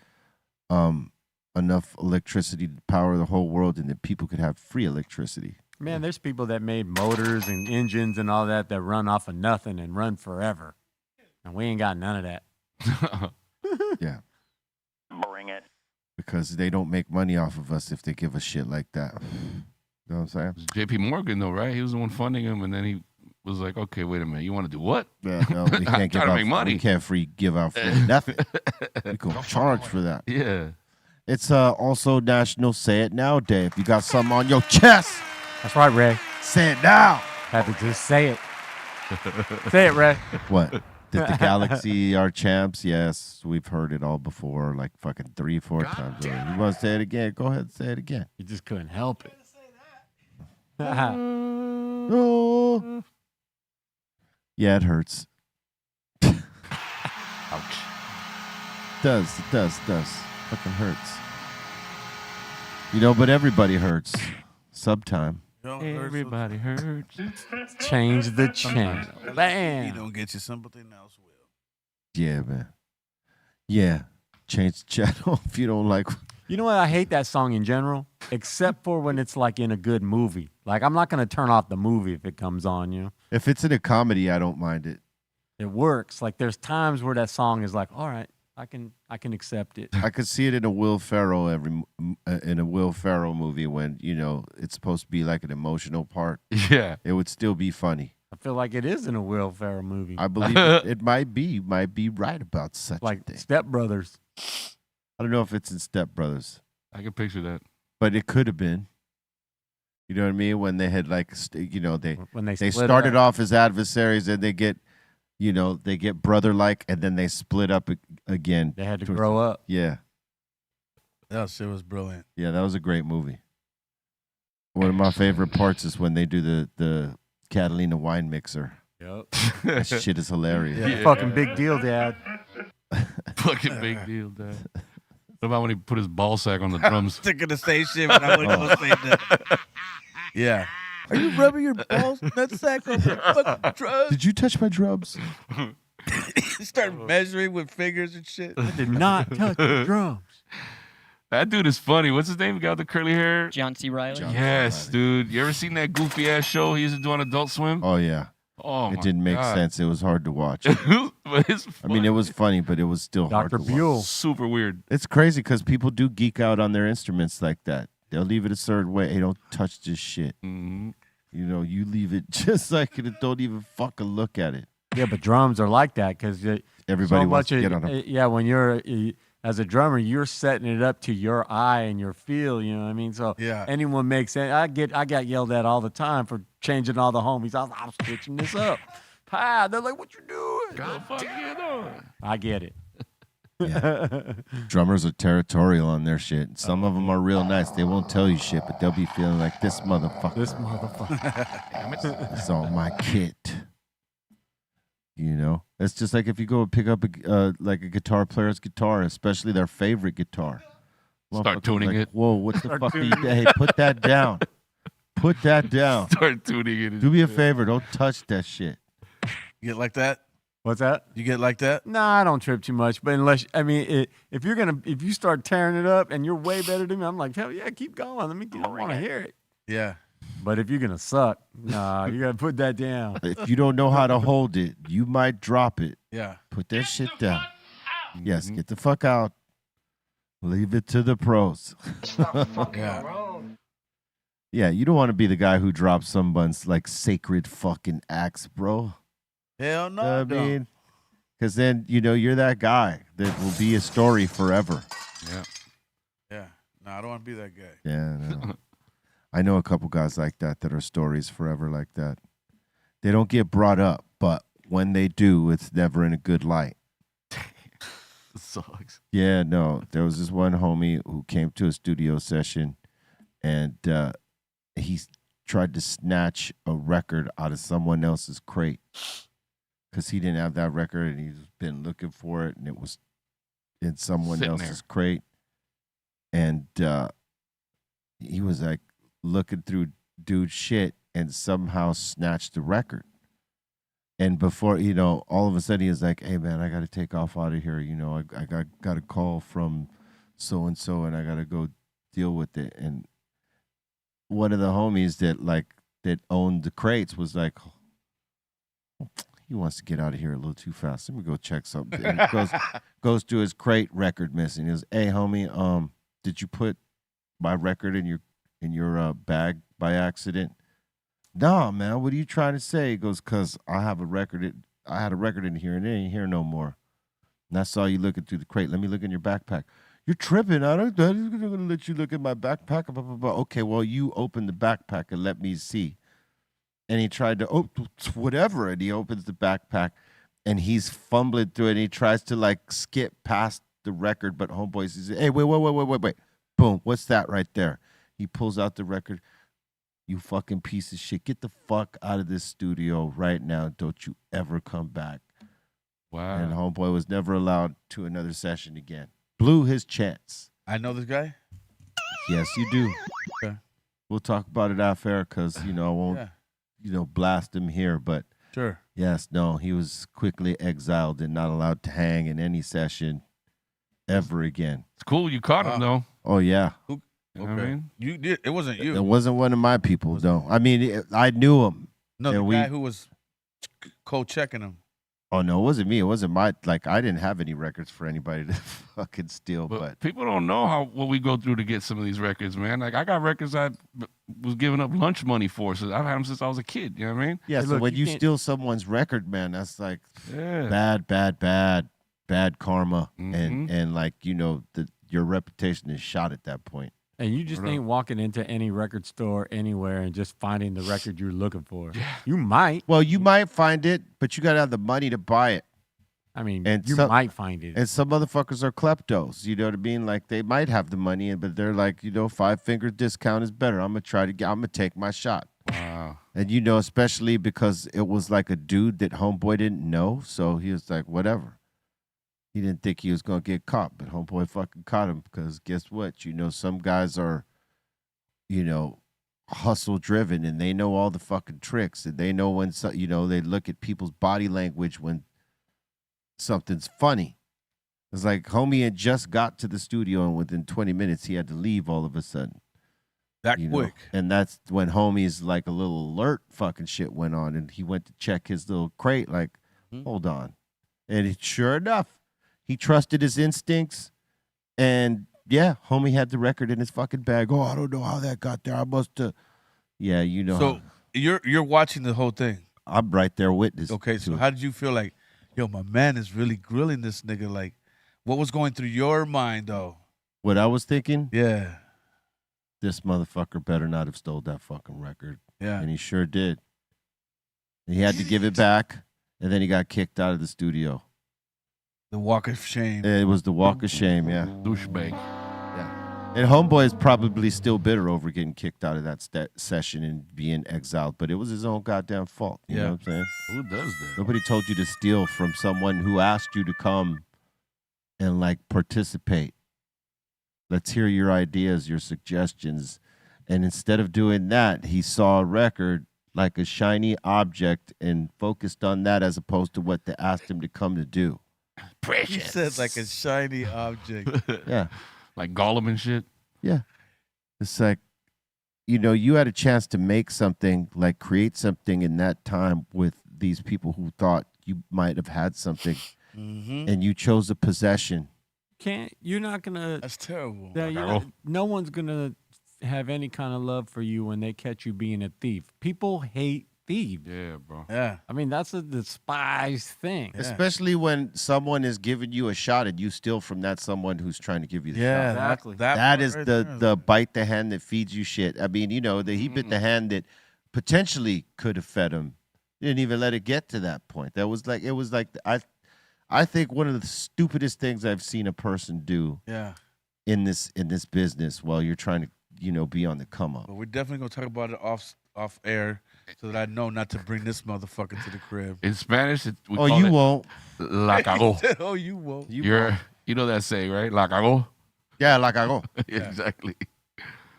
enough electricity to power the whole world and that people could have free electricity. Man, there's people that made motors and engines and all that run off of nothing and run forever. And we ain't got none of that. Yeah. Bring it. Because they don't make money off of us if they give us shit like that. You know what I'm saying? It was J.P. Morgan, though, right? He was the one funding him, and then he was like, "Okay, wait a minute, you want to do what?" Yeah, no, we I'm can't give trying to out. make money. We can't give out free nothing. We can charge for that. Yeah. It's also National Say It Now Day. If you got something on your chest, That's right, Ray. say it now. Had to just say it. Say it, Ray. What? That the Galaxy are champs. Yes, we've heard it all before, like fucking 3-4 times. You want to say it again? Go ahead and say it again. You just couldn't help it. Oh. Yeah, it hurts. Ouch. It does. Fucking hurts. You know, but everybody hurts sometime. Everybody hurts. Change the channel. You Bam. don't get you something else will. Yeah, man. Yeah. Change the channel if you don't like. You know what? I hate that song in general, except for when it's like in a good movie. Like, I'm not going to turn off the movie if it comes on, you know? If it's in a comedy, I don't mind it. It works. Like, there's times where that song is like, all right, I can accept it. I could see it in a Will Ferrell movie when, you know, it's supposed to be like an emotional part. Yeah. It would still be funny. I feel like it is in a Will Ferrell movie. I believe it might be right about such Like a thing. Step Brothers. I don't know if it's in Step Brothers, I can picture that. but it could have been. You know what I mean? When they had like, When they they split started up. off as adversaries and they get brother-like and then they split up again. They had to grow up. Yeah. That shit was brilliant. Yeah, that was a great movie. One of my favorite parts is when they do the Catalina wine mixer. Yep. That shit is hilarious. Yeah. Fucking big deal, Dad. Fucking big deal, Dad. What about when he put his ball sack on the drums? Thinking the same shit when I went to say that. Yeah. Are you rubbing your balls nutsack on the fucking drums? Did you touch my drums? Start measuring with fingers and shit. I did not touch the drums. That dude is funny. What's his name? The guy with the curly hair? John C. Riley. Yes, dude. You ever seen that goofy ass show he used to do on Adult Swim? Oh yeah. Oh, It didn't make sense. It was hard to watch. But it's I mean, it was funny, but it was still hard Dr. to watch. Buell. super weird. It's crazy because people do geek out on their instruments like that. They'll leave it a certain way. Hey, don't touch this shit. hmm You know, you leave it just like it and don't even fucking look at it. Yeah, but drums are like that because Everybody so wants much to get on them. yeah, when you're as a drummer, you're setting it up to your eye and your feel. You know what I mean? So Yeah. anyone makes it. I got yelled at all the time for changing all the homies. I'm switching this up. They're like, "What you doing?" I get it. Drummers are territorial on their shit. Some of them are real nice. They won't tell you shit, but they'll be feeling like this motherfucker. This motherfucker. It's on my kit. You know, it's just like if you go and pick up a guitar player's guitar, especially their favorite guitar. Start Motherfucker's tuning like, it. Whoa, what the fuck are you? Hey, put that down. Put that down. Start tuning it. Do me a favor. Don't touch that shit. You get like that? What's that? You get like that? Nah, I don't trip too much. But if you start tearing it up and you're way better than me, I'm like, hell yeah, keep going. I want to hear it. Yeah. But if you're gonna suck, nah, you gotta put that down. If you don't know how to hold it, you might drop it. Yeah. Put that shit down. Yes, get the fuck out. Leave it to the pros. Yeah. Yeah, you don't want to be the guy who drops someone's like sacred fucking axe, bro. Hell no. I I don't. mean, because then you're that guy that will be a story forever. Yeah. Yeah. No, I don't want to be that guy. Yeah, no. I know a couple guys like that are stories forever like that. They don't get brought up, but when they do, it's never in a good light. It sucks. Yeah, no. There was this one homie who came to a studio session, and he tried to snatch a record out of someone else's crate because he didn't have that record, and he's been looking for it, and it was in someone Sitting else's crate. And he was like looking through dude's shit and somehow snatched the record. And before, all of a sudden he was like, hey, man, I got to take off out of here. I got a call from so-and-so, and I got to go deal with it. And one of the homies that owned the crates was like, he wants to get out of here a little too fast. Let me go check something. And he goes to his crate, record missing. He goes, hey, homie, did you put my record in your bag by accident? Nah, man, what are you trying to say? He goes, cause I had a record in here and it ain't here no more. And I saw you looking through the crate. Let me look in your backpack. You're tripping. I'm gonna let you look in my backpack. Blah, blah, blah. Okay, well, you open the backpack and let me see. And he tried to whatever, and he opens the backpack, and he's fumbling through it, and he tries to like skip past the record, but homeboy says, "Hey, wait. Boom, what's that right there?" He pulls out the record. "You fucking piece of shit. Get the fuck out of this studio right now. Don't you ever come back." Wow. And homeboy was never allowed to another session again. Blew his chance. I know this guy. Yes, you do. Okay. We'll talk about it off air because, I won't, Yeah. blast him here. But Sure. yes, no, he was quickly exiled and not allowed to hang in any session ever again. It's cool you caught him, though. Oh, yeah. You know what I Okay. mean? You did. It wasn't you. It wasn't one of my people, though. I mean, I knew him. No, the and guy who was co-checking him. Oh, no, it wasn't me. It wasn't my, I didn't have any records for anybody to fucking steal. But But people don't know what we go through to get some of these records, man. Like, I got records I was giving up lunch money for, so I've had them since I was a kid. You know what I mean? yeah, Hey, so look, when you you can't- steal someone's record, man, that's like Yeah. bad karma. Mhm. And like, your reputation is shot at that point. And you just Word up. ain't walking into any record store anywhere and just finding the record you're looking for. You might. Well, you might find it, but you got to have the money to buy it. I mean, And you some- might find it. And some motherfuckers are kleptos. You know what I mean? Like they might have the money, but they're like, 5-finger discount is better. I'm gonna take my shot. Wow. And especially because it was like a dude that homeboy didn't know, so he was like, whatever. He didn't think he was gonna get caught, but homeboy fucking caught him because guess what? Some guys are, hustle driven and they know all the fucking tricks and they know when they look at people's body language when something's funny. It's like homie had just got to the studio and within 20 minutes he had to leave all of a sudden. That you know? quick. And that's when homie's like a little alert fucking shit went on and he went to check his little crate like, hold on. And sure enough, he trusted his instincts and yeah, homie had the record in his fucking bag. Oh, I don't know how that got there. I must have. Yeah, So you're watching the whole thing. I'm right there witness. Okay, so how did you feel like, yo, my man is really grilling this nigga? Like, what was going through your mind though? What I was thinking? Yeah. This motherfucker better not have stole that fucking record. Yeah. And he sure did. And he had to give it back, and then he got kicked out of the studio. The walk of shame. It was the walk of shame, yeah. Douchebag. Yeah. And homeboy is probably still bitter over getting kicked out of that session and being exiled, but it was his own goddamn fault. You know what I'm saying? Who does that? Nobody told you to steal from someone who asked you to come and like participate. Let's hear your ideas, your suggestions. And instead of doing that, he saw a record like a shiny object and focused on that as opposed to what they asked him to come to do. He Precious. said like a shiny object. Yeah. Like Gollum and shit. Yeah. It's like, you had a chance to make something, like create something in that time with these people who thought you might have had something, and you chose a possession. You're not gonna. That's terrible. No one's gonna have any kind of love for you when they catch you being a thief. People hate thieves. Yeah, bro. Yeah. I mean, that's a despised thing. Especially when someone is giving you a shot and you steal from that someone who's trying to give you the Yeah, shot. Exactly. That part is right the there. bite the hand that feeds you shit. I mean, he bit the hand that potentially could have fed him. Didn't even let it get to that point. It was like I think one of the stupidest things I've seen a person do Yeah. in this business while you're trying to, be on the come up. But we're definitely gonna talk about it off air so that I know not to bring this motherfucker to the crib. In Spanish, we Oh, call you it won't. La cagó. Oh, you won't. You know that saying, right? La cagó. Yeah, like I go. Yeah, exactly.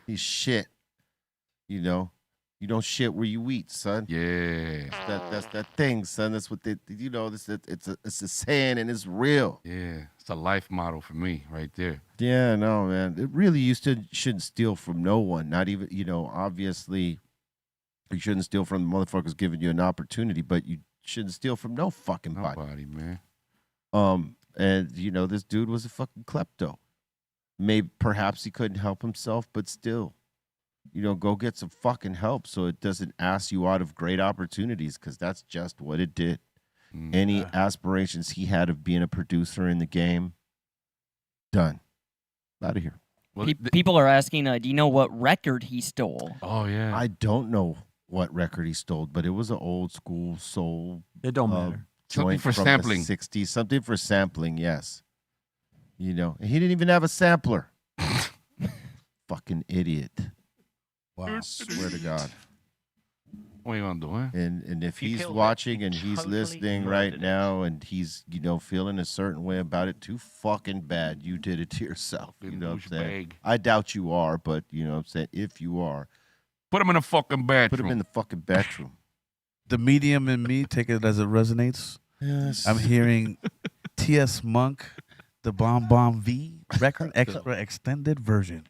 He's shit. You don't shit where you eat, son. Yeah. That's that thing, son. That's what it's a saying and it's real. Yeah. It's a life model for me right there. Yeah, no, man. It really shouldn't steal from no one. Not even, obviously you shouldn't steal from the motherfuckers giving you an opportunity, but you shouldn't steal from no fucking body. Nobody, man. And this dude was a fucking klepto. Maybe perhaps he couldn't help himself, but still. Go get some fucking help so it doesn't ask you out of great opportunities because that's just what it did. Any aspirations he had of being a producer in the game, done. Out of here. Well, People are asking, do you know what record he stole? oh, yeah. I don't know what record he stole, but it was an old school soul It don't matter. joint for from sampling. the 60s. Something for sampling, yes. You know, and he didn't even have a sampler. Fucking idiot. Wow. Swear to God. What are you gonna do, huh? And if You he's killed it. watching You and he's totally listening murdered right it. now and he's, you know, feeling a certain way about it, too fucking bad. You did it to yourself. You Fucking know what I'm saying? douchebag. I doubt you are, but you know what I'm saying? If you are, Put him in a fucking bathroom. put him in the fucking bedroom. The medium in me, take it as it resonates. Yes. I'm hearing T.S. Monk, the Bomb Bomb V record extra extended version.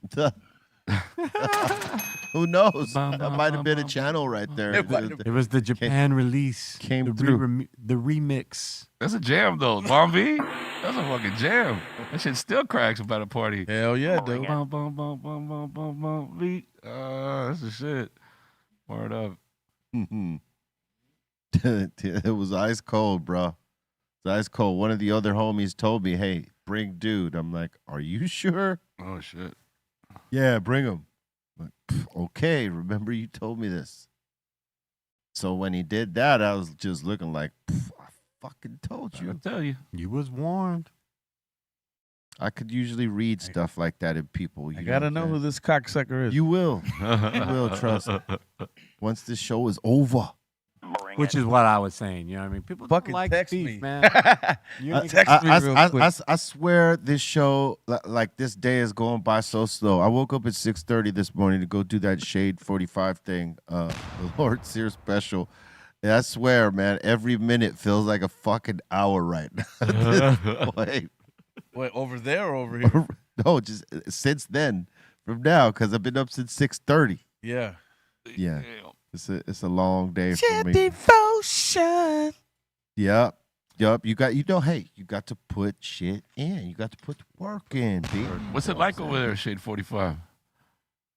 Who knows? Bum, That bum, might have bum, been a bum, channel right there. It was the Japan release. came the through. The remix. That's a jam though. Bomb V. That's a fucking jam. That shit still cracks about a party. Hell yeah, dude. Bum, bum, bum, bum, bum, bum, bum, V. That's the shit. Word up. It was ice cold, bro. It's ice cold. One of the other homies told me, "Hey, bring dude." I'm like, "Are you sure?" Oh shit. Yeah, bring him. I'm like, okay, remember you told me this. So when he did that, I was just looking like, I fucking told I you. tell you. You was warned. I could usually read stuff like that in people. I gotta know who this cocksucker is. You will. You will, trust me. Once this show is over. Which is what I was saying. You know what I mean? People Fucking don't like text beef, me. man. You I, ain't- Text me real quick. I swear this show, like this day is going by so slow. I woke up at 6:30 this morning to go do that Shade 45 thing, the Lord Sear special. And I swear, man, every minute feels like a fucking hour right now. At this point. Wait, over there or over here? No, just since then, from now, because I've been up since 6:30. Yeah. Yeah, Damn. it's a long day for me. Devotion. Yep. You got hey, you got to put shit in. You got to put work in, B. What's it like over there, Shade 45?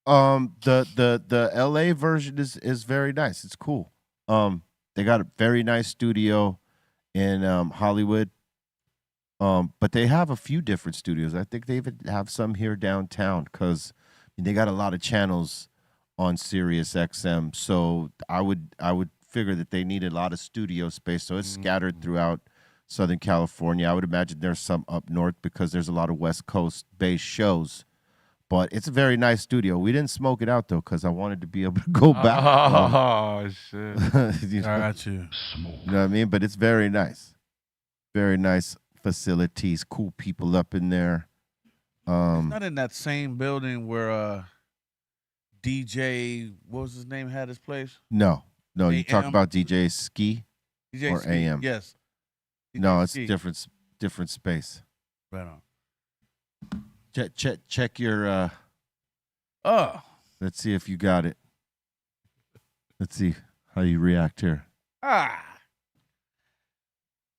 The LA version is very nice. It's cool. They got a very nice studio in Hollywood. But they have a few different studios. I think they even have some here downtown because they got a lot of channels on Sirius XM. So I would figure that they need a lot of studio space. So it's scattered throughout Southern California. I would imagine there's some up north because there's a lot of West Coast based shows. But it's a very nice studio. We didn't smoke it out though because I wanted to be able to go back. Oh shit. You know, I got you. you know what I mean? But it's very nice. Very nice facilities, cool people up in there. Not in that same building where DJ, what was his name, had his place? No, you talk AM? about DJ Ski. DJ Or Ski. AM. Yes. DJ No, it's Ski. different space. Right on. Check your Oh. let's see if you got it. Let's see how you react here.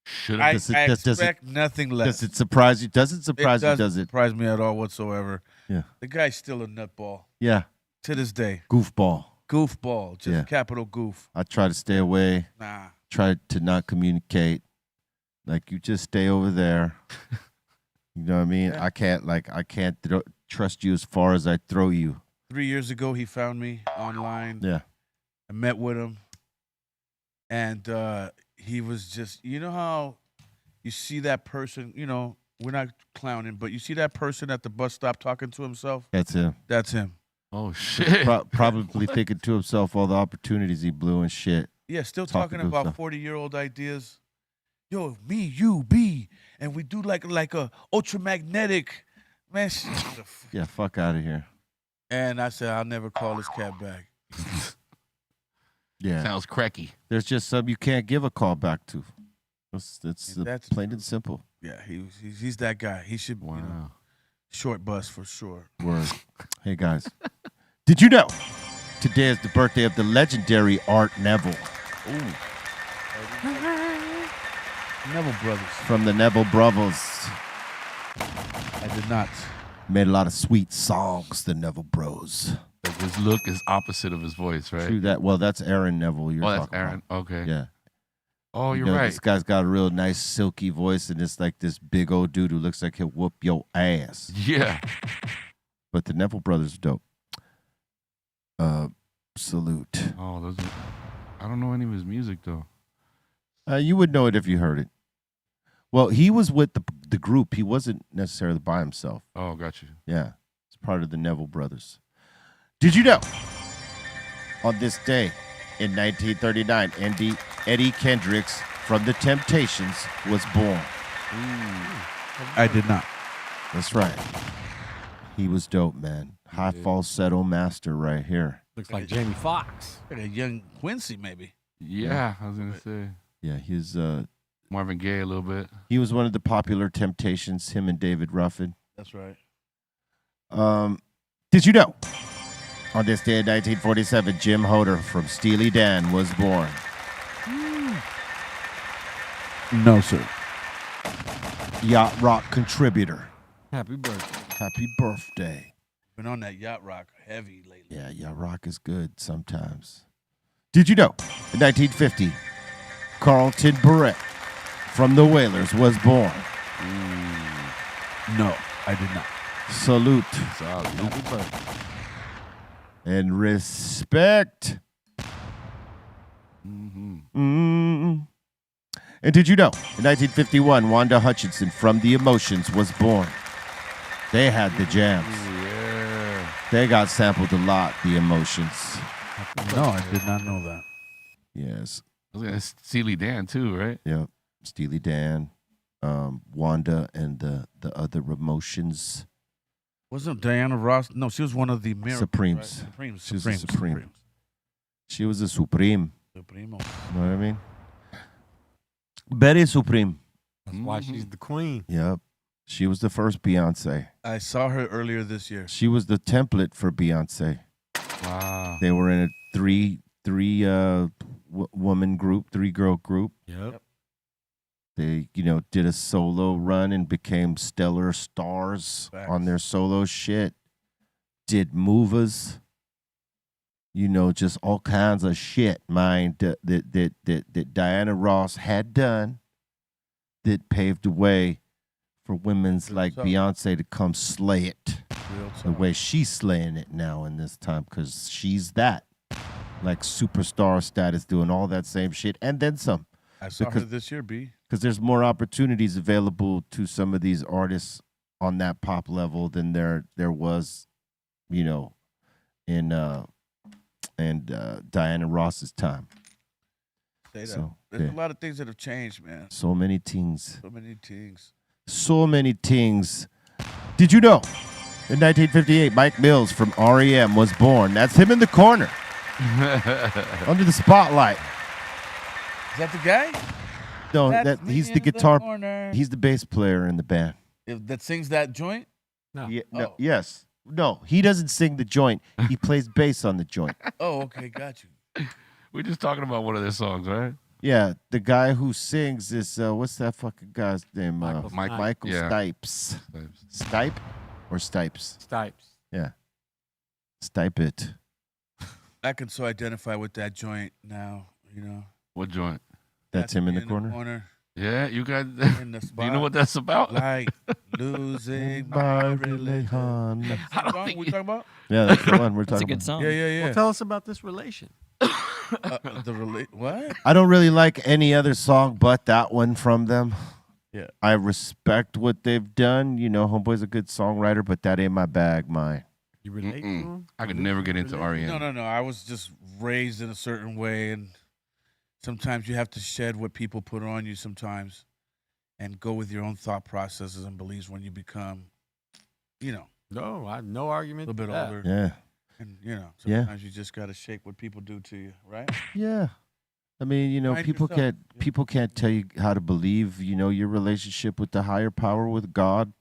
Should I, have. I does it- expect nothing less. Does it surprise you? Doesn't surprise you, doesn't does it? surprise me at all whatsoever. Yeah. The guy's still a nutball Yeah. to this day. Goofball. Goofball. Just Yeah. capital goof. I try to stay away, Nah. try to not communicate. Like you just stay over there. You know what I mean? Yeah. I can't trust you as far as I throw you. 3 years ago, he found me online. Yeah. I met with him. And he was just, you know how you see that person, we're not clowning, but you see that person at the bus stop talking to himself? That's him. That's him. Oh shit. Probably thinking to himself all the opportunities he blew and shit. Yeah, still Talking talking to about himself. 40-year-old ideas. Yo, me, you, B, and we do like a ultramagnetic, man. Yeah, fuck out of here. And I said, I'll never call this cat back. Yeah. Sounds cracky. There's just some you can't give a call back to. It's That's plain true. and simple. Yeah, he's that guy. He should, Wow. short bus for sure. Word. Hey guys, did you know today is the birthday of the legendary Art Neville Neville Brothers. from the Neville Brothers? I did not. Made a lot of sweet songs, the Neville Bros. Like his look is opposite of his voice, right? True that. Well, that's Aaron Neville. You're Oh, that's talking Aaron. Okay. About. Yeah. Oh, you're You know, right. This guy's got a real nice silky voice, and it's like this big old dude who looks like he'll whoop your ass. Yeah. But the Neville Brothers are dope. Salute. Oh, those. I don't know any of his music though. You would know it if you heard it. Well, he was with the group. He wasn't necessarily by himself. Oh, got you. Yeah, it's part of the Neville Brothers. Did you know? On this day in 1939, Eddie Kendricks from The Temptations was born. I did not. That's right. He was dope, man. High falsetto master right here. Looks like Jamie Foxx. Like a young Quincy, maybe. Yeah, I was gonna say Yeah, he's Marvin Gaye a little bit. he was one of the popular Temptations. Him and David Ruffin. That's right. Did you know? On this day in 1947, Jim Hoder from Steely Dan was born. No, sir. Yacht rock contributor. Happy birthday. Happy birthday. Been on that yacht rock heavy lately. Yeah, yacht rock is good sometimes. Did you know? In 1950, Carlton Barrett from the Wailers was born. No, I did not. Salute Happy birthday. and respect. And did you know? In 1951, Wanda Hutchinson from The Emotions was born. They had the jams. Yeah. They got sampled a lot, The Emotions. No, I did not know that. Yes. I was gonna Steely Dan too, right? Yep. Steely Dan, Wanda, and the other Emotions. Wasn't Diana Ross? No, she was one of the Miracles, Supremes. Right? Supremes. She was a Supremes. Supreme. Supremes. She was a Supreme. Supremo. You know what I mean? Very Supreme. That's why she's the queen. Yep. She was the first Beyonce. I saw her earlier this year. She was the template for Beyonce. Wow. They were in a three woman group, 3-girl group. Yep. They, did a solo run and became stellar stars Facts. on their solo shit. Did movers. Just all kinds of shit, man, that Diana Ross had done that paved the way for women's like talk. Beyonce to come slay it Real the talk. way she's slaying it now in this time, because she's that, like superstar status, doing all that same shit and then some. I saw because- her this year, B. Because there's more opportunities available to some of these artists on that pop level than there was, in Diana Ross's time. Say that. So, There's yeah. a lot of things that have changed, man. So many things. So many things. So many things. Did you know? In 1958, Mike Mills from REM was born. That's him in the corner, under the spotlight. Is that the guy? No, That's he's me the in the guitar. corner. He's the bass player in the band. That sings that joint? No. Yeah, no, Oh. yes. No, he doesn't sing the joint. He plays bass on the joint. Oh, okay, got you. We're just talking about one of their songs, right? Yeah, the guy who sings is what's that fucking guy's name? Michael Mike- Michael yeah. Stipes. Stipe or Stipes? Stipes. Yeah. Stipe it. I can so identify with that joint now, What joint? That's him in the corner. Yeah, you guys. In the Do you know what that's about? Like losing my religion. Yeah, That's the don't song think we you- talking about? that's the one we're That's a talking good about. song. Yeah, yeah. Well, tell us about this relation. What? I don't really like any other song but that one from them. Yeah. I respect what they've done. Homeboy's a good songwriter, but that ain't my bag, mine. You relate to him? I could never get into REM. No. I was just raised in a certain way, and sometimes you have to shed what people put on you sometimes and go with your own thought processes and beliefs when you become, No, no argument. a little bit to that. older. Yeah. And, Yeah. sometimes you just got to shake what people do to you, right? Yeah. I mean, Find people yourself. can't Yeah. people can't tell you how to believe, your relationship with the higher power, with God,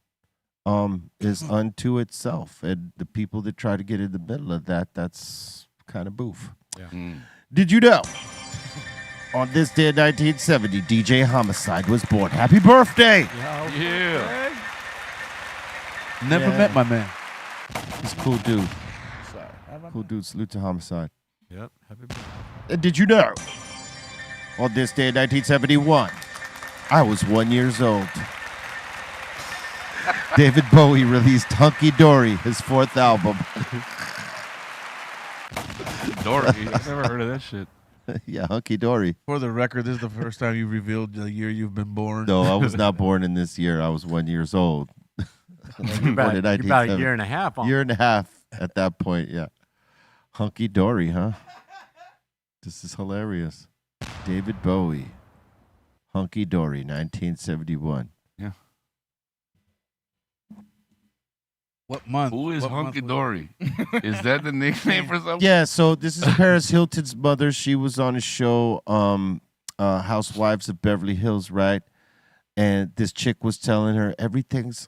is unto itself. And the people that try to get in the middle of that, that's kind of boof. Mm. Did you know? On this day in 1970, DJ Homicide was born. Happy birthday! Yeah. Never Yeah. met my man. He's a cool dude. Sorry. Cool dude. Salute to Homicide. Yep. Happy birthday. And did you know? On this day in 1971, I was 1 year old. David Bowie released Hunky Dory, his 4th album. Dorothy. I've never heard of that shit. Yeah, hunky dory. For the record, this is the first time you revealed the year you've been born. No, I was not born in this year. I was 1 year old. You're about a year and a half on. Year and a half at that point, yeah. Hunky dory, huh? This is hilarious. David Bowie. Hunky dory, 1971. Yeah. What month? Who is What month Hunky was Dory? Is that the nickname for something? Yeah, so this is Paris Hilton's mother. She was on a show, Housewives of Beverly Hills, right? And this chick was telling her everything's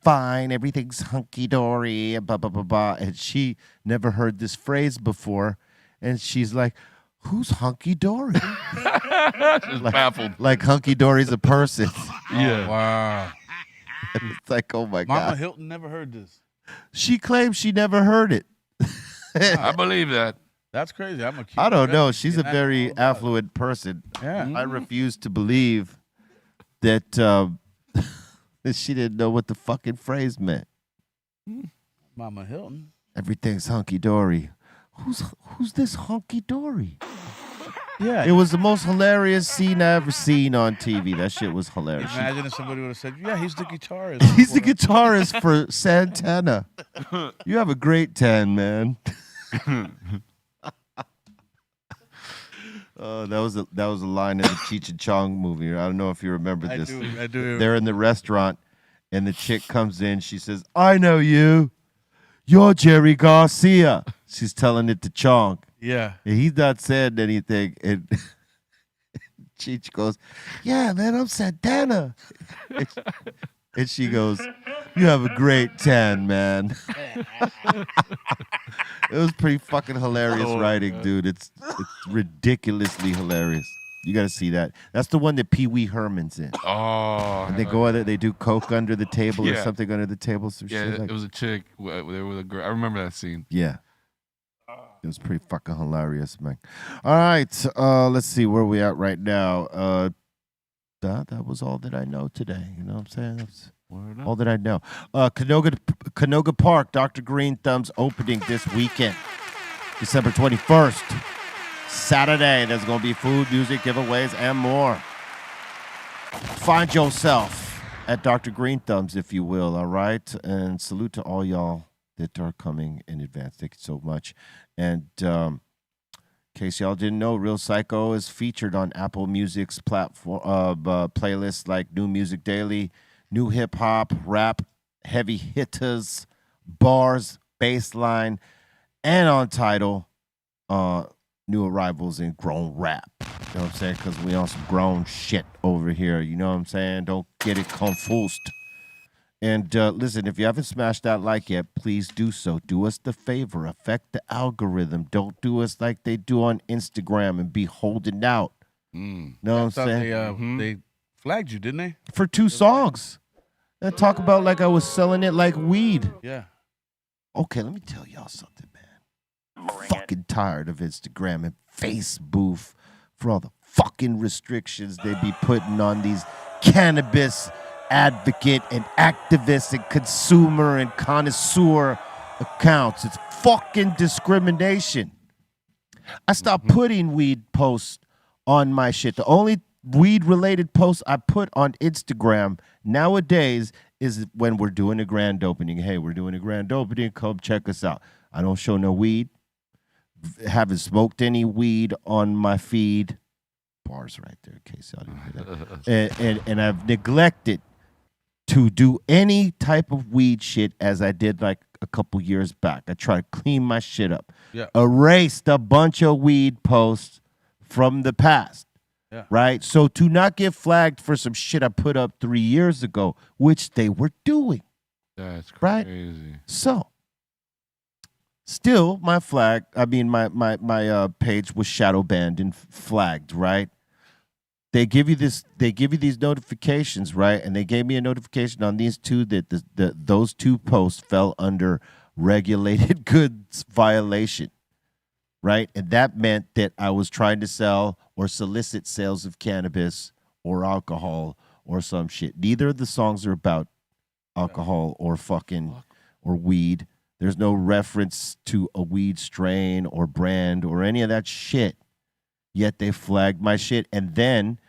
fine, everything's hunky dory, blah blah blah blah. And she never heard this phrase before, and she's like, "Who's hunky dory?" Just baffled. Like hunky dory's a person. Yeah. Wow. It's like, oh my Mama god. Hilton never heard this. She claims she never heard it. I believe that. That's crazy. I don't know. She's a very affluent person. Yeah. I refuse to believe that that she didn't know what the fucking phrase meant. Mama Hilton. Everything's hunky dory. Who's this hunky dory? Yeah. It was the most hilarious scene I ever seen on TV. That shit was hilarious. Imagine if somebody would have said, "Yeah, he's the guitarist." He's the guitarist for Santana. You have a great tan, man. Oh, that was a line in the Cheech and Chong movie. I don't know if you remember I this. do. They're in the restaurant, and the chick comes in. She says, "I know you. You're Jerry Garcia." She's telling it to Chong. Yeah. And he's not saying anything. And Cheech goes, "Yeah, man, I'm Santana." And she goes, "You have a great tan, man." It was pretty fucking hilarious writing, dude. It's ridiculously hilarious. You got to see that. That's the one that Pee Wee Herman's in. Oh. And they go out there, they do coke under the table or Yeah. something under the table. Some Yeah, shit like it was a chick. There was a girl. I remember that scene. Yeah. It was pretty fucking hilarious, man. All right. Let's see where we at right now. That was all that I know today. You know what I'm saying? That's all that I know. Canoga Park, Dr. Greenthumb's opening this weekend, December 21st. Saturday. There's going to be food, music, giveaways, and more. Find yourself at Dr. Greenthumb's, if you will, all right? And salute to all y'all that are coming in advance. Thank you so much. And in case y'all didn't know, Real Psycho is featured on Apple Music's platform playlists like New Music Daily, New Hip Hop, Rap, Heavy Hitters, Bars, Bassline, and on Tidal, New Arrivals in Grown Rap. You know what I'm saying? Because we on some grown shit over here. You know what I'm saying? Don't get it confused. And listen, if you haven't smashed that like yet, please do so. Do us the favor. Affect the algorithm. Don't do us like they do on Instagram and be holding out. Know what I'm saying? They flagged you, didn't they? For 2 songs. And talk about like I was selling it like weed. Yeah. Okay, let me tell y'all something, man. I'm fucking tired of Instagram and Facebook for all the fucking restrictions they be putting on these cannabis advocate and activist and consumer and connoisseur accounts. It's fucking discrimination. I stopped putting weed posts on my shit. The only weed related posts I put on Instagram nowadays is when we're doing a grand opening. Hey, we're doing a grand opening. Come check us out. I don't show no weed. Haven't smoked any weed on my feed. Bars right there, in case y'all didn't hear that. And I've neglected to do any type of weed shit as I did like a couple years back. I tried to clean my shit up. Yeah. Erased a bunch of weed posts from the past. Yeah. Right? So to not get flagged for some shit I put up 3 years ago, which they were doing. That's Right? crazy. So still my page was shadow banned and flagged, right? They give you these notifications, right? And they gave me a notification on these two that those 2 posts fell under regulated goods violation, right? And that meant that I was trying to sell or solicit sales of cannabis or alcohol or some shit. Neither of the songs are about alcohol or or weed. There's no reference to a weed strain or brand or any of that shit. yet they flagged my shit. And then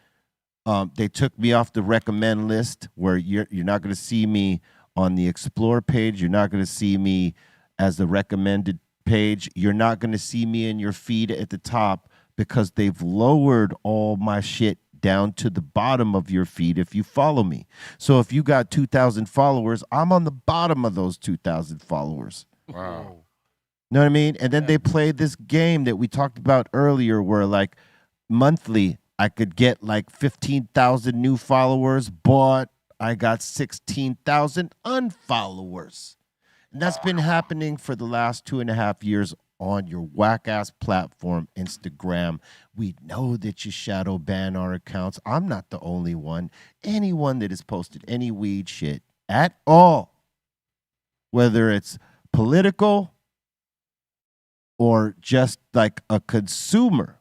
they took me off the recommend list where you're not going to see me on the explore page. You're not going to see me as the recommended page. You're not going to see me in your feed at the top because they've lowered all my shit down to the bottom of your feed if you follow me. So if you got 2,000 followers, I'm on the bottom of those 2,000 followers. Wow. Know what I mean? And then they played this game that we talked about earlier where like monthly I could get like 15,000 new followers, but I got 16,000 unfollowers. And that's been happening for the last 2.5 years on your whack-ass platform, Instagram. We know that you shadow ban our accounts. I'm not the only one. Anyone that has posted any weed shit at all, whether it's political or just like a consumer,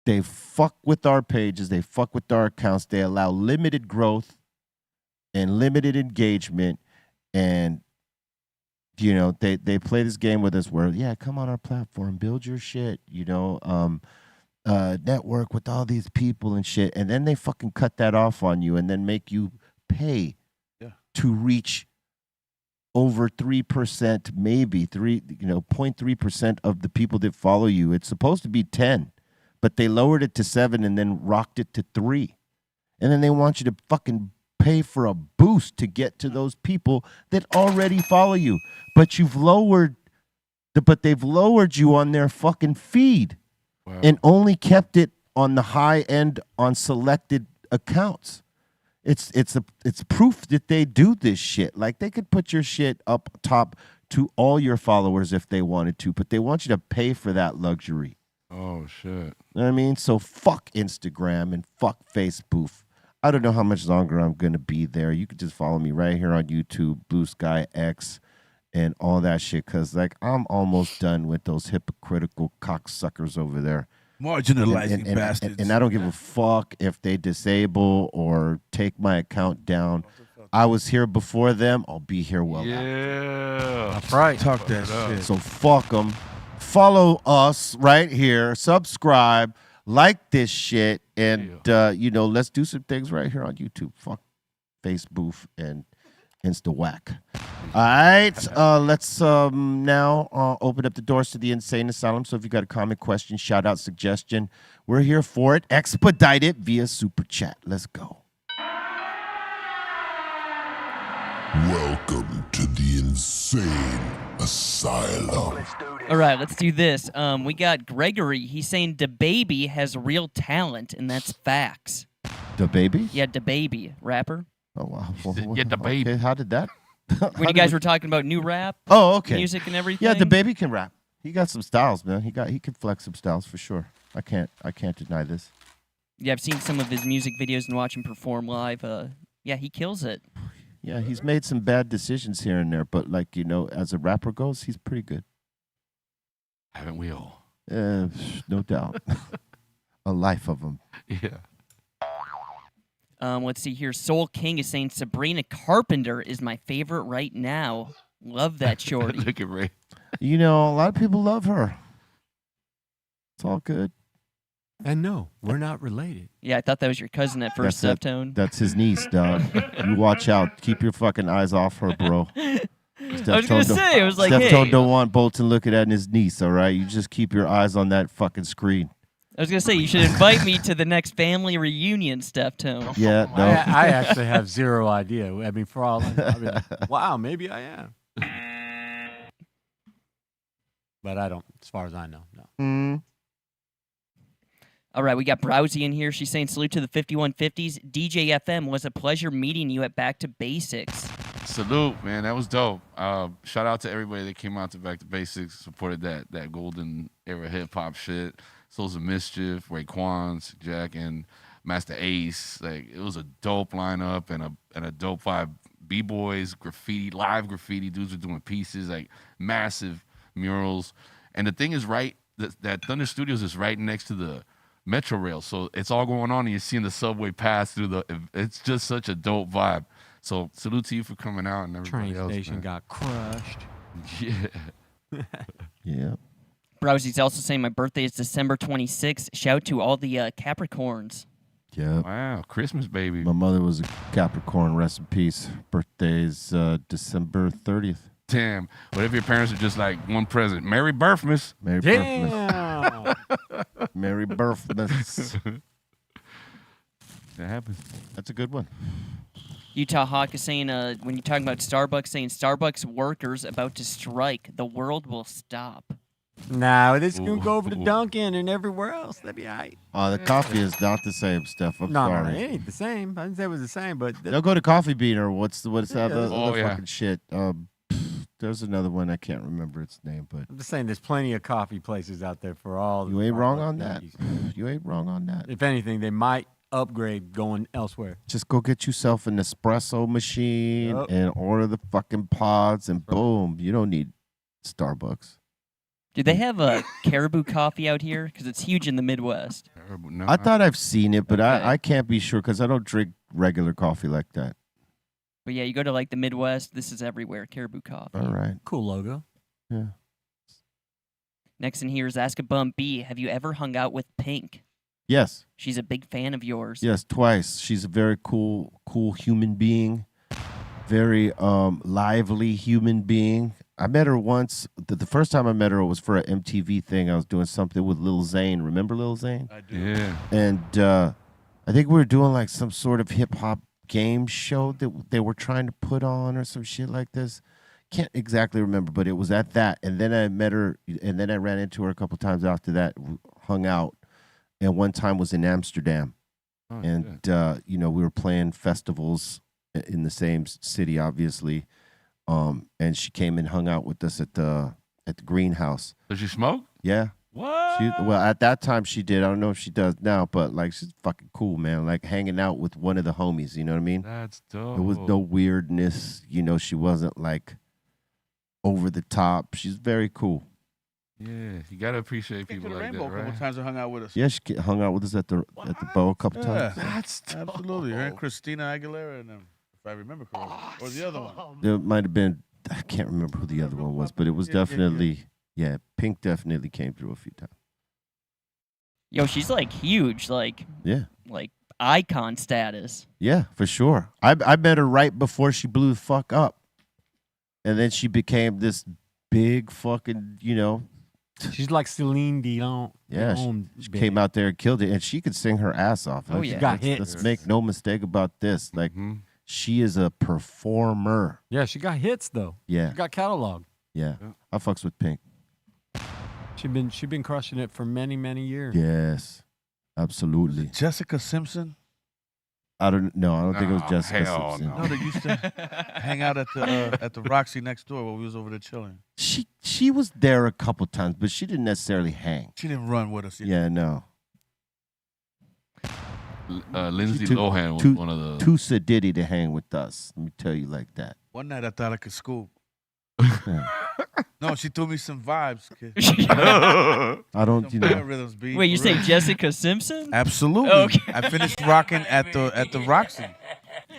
they fuck with our pages. They fuck with our accounts. They allow limited growth and limited engagement. And you know, they play this game with us where, yeah, come on our platform, build your shit, you know, network with all these people and shit. And then they fucking cut that off on you and then make you pay to reach over 3%, maybe 0.3% of the people that follow you. It's supposed to be 10, but they lowered it to 7 and then rocked it to 3. And then they want you to fucking pay for a boost to get to those people that already follow you, but they've lowered you on their fucking feed. Wow. And only kept it on the high end on selected accounts. It's proof that they do this shit. Like they could put your shit up top to all your followers if they wanted to, but they want you to pay for that luxury. Oh shit. You know what I mean? So fuck Instagram and fuck Facebook. I don't know how much longer I'm going to be there. You could just follow me right here on YouTube, Blue Sky X, and all that shit. Because, like, I'm almost done with those hypocritical cocksuckers over there. Marginalizing bastards. And I don't give a fuck if they disable or take my account down. I was here before them. I'll be here well after. Yeah. That's right. Talk that shit. So fuck them. Follow us right here. Subscribe. Like this shit, and let's do some things right here on YouTube. Fuck Facebook and InstaWhack. All right, let's now open up the doors to the Insane Asylum. So if you got a comment, question, shout out, suggestion, we're here for it. Expedite it via Super Chat. Let's go. Welcome to the Insane Asylum. All right, let's do this. We got Gregory. He's saying DaBaby has real talent, and that's facts. DaBaby? Yeah, DaBaby, rapper. Oh, wow. Yeah, DaBaby. Okay, how did that? When you guys were talking about new rap, okay. music and everything. Yeah, DaBaby can rap. He got some styles, man. He can flex some styles for sure. I can't deny this. Yeah, I've seen some of his music videos and watch him perform live. Yeah, he kills it. Yeah, he's made some bad decisions here and there, but like, as a rapper goes, he's pretty good. Haven't we all? No doubt. A life of them. Yeah. Let's see here. Soul King is saying Sabrina Carpenter is my favorite right now. Love that shorty. Look at Ray. A lot of people love her. It's all good. And no, we're not related. Yeah, I thought that was your cousin at first, Stuffed-Tone. That's his niece, dog. You watch out. Keep your fucking eyes off her, bro. I was going to say, I was like, Stuffed-Tone don't want Bolton looking at his niece, all right? You just keep your eyes on that fucking screen. I was going to say, you should invite me to the next family reunion, Stuffed-Tone. Yeah, no. I actually have zero idea. I mean, for all I know, I'd be like, wow, maybe I am. But I don't, as far as I know, no. All right, we got Browsy in here. She's saying, salute to the 5150s. DJ FM, was a pleasure meeting you at Back to Basics. Salute, man. That was dope. Shout out to everybody that came out to Back to Basics, supported that golden era hip hop shit. Souls of Mischief, Raekwon, Jack, and Master Ace. Like, it was a dope lineup and a dope vibe. B-boys, graffiti, live graffiti. Dudes were doing pieces, like massive murals. And the thing is, that Thunder Studios is right next to the Metro Rail, so it's all going on, and you're seeing the subway pass through it's just such a dope vibe. So salute to you for coming out, and everybody Train else. station Man. got crushed. Yeah. Yeah. Browsy's also saying my birthday is December 26th. Shout to all the Capricorns. Yeah. Wow, Christmas baby. My mother was a Capricorn. Rest in peace. Birthday's December 30th. Damn. What if your parents are just like one present? Merry Birthmas. Merry Damn. Birthmas. Merry Birthmas. That happens. That's a good one. Utah Hawk is saying, when you're talking about Starbucks, saying Starbucks workers about to strike. The world will stop. Nah, this is going to go over to Dunkin' and everywhere else. That'd be all right. The coffee is not the same, Steph. I'm No, sorry. it ain't the same. I didn't say it was the same, but They'll go to Coffee Bean or what's that other yeah. fucking shit. There's another one. I can't remember its name, but I'm just saying there's plenty of coffee places out there for all. you the ain't wrong on Starbucks that. cookies. You ain't wrong on that. If anything, they might upgrade going elsewhere. Just go get yourself an espresso machine Yep. and order the fucking pods, and boom, you don't need Starbucks. Do they have a Caribou coffee out here? Because it's huge in the Midwest. No, I thought I've seen it, but Okay. I can't be sure because I don't drink regular coffee like that. But yeah, you go to like the Midwest, this is everywhere. Caribou coffee. All right. Cool logo. Yeah. Next in here is Ask a Bum B. Have you ever hung out with Pink? Yes. She's a big fan of yours. Yes, twice. She's a very cool human being. Very lively human being. I met her once. The first time I met her was for an MTV thing. I was doing something with Lil Zane. Remember Lil Zane? I do. Yeah. And I think we were doing like some sort of hip hop game show that they were trying to put on or some shit like this. Can't exactly remember, but it was at that. And then I met her, and then I ran into her a couple times after that, hung out. And one time was in Amsterdam. Oh, And, shit. we were playing festivals in the same city, obviously. And she came and hung out with us at the greenhouse. Does she smoke? Yeah. What? Well, at that time she did. I don't know if she does now, but like she's fucking cool, man. Like hanging out with one of the homies, you know what I mean? That's dope. There was no weirdness, she wasn't like over the top. She's very cool. Yeah, you gotta appreciate Came to people the like Rainbow that, a couple right? times and hung out with us. Yeah, she hung out with us at the bow a couple Yeah. times. That's dope. Absolutely. Her and Christina Aguilera and them, if I remember correctly. Or the other one. There might have been, I can't remember who the other one was, but it was definitely, yeah, Pink definitely came through a few times. Yo, she's like huge, like Yeah. icon status. Yeah, for sure. I met her right before she blew the fuck up. And then she became this big fucking, She's like Celine Dion. Yeah, she came out there and killed it. And she could sing her ass off. Oh, Like, yeah. Got hits. Let's make no mistake about this. Like, Mhm. she is a performer. Yeah, she got hits though. Yeah, She got catalog. yeah. Yeah. I fucks with Pink. She been crushing it for many, many years. Yes, absolutely. Jessica Simpson. I don't know. I don't think it was Oh, Jessica hell Simpson. no. No, they used to hang out at the Roxy next door while we was over there chilling. She was there a couple times, but she didn't necessarily hang. She didn't run with us. Yeah, no. Lindsay Too- Lohan was too- one of the. Too sedity to hang with us. Let me tell you like that. One night I thought I could scoop. Yeah. No, she threw me some vibes, kid. I don't, Some rhythms, B. Wait, you for say real. Jessica Simpson? Absolutely. Okay. I finished rocking at the Roxy.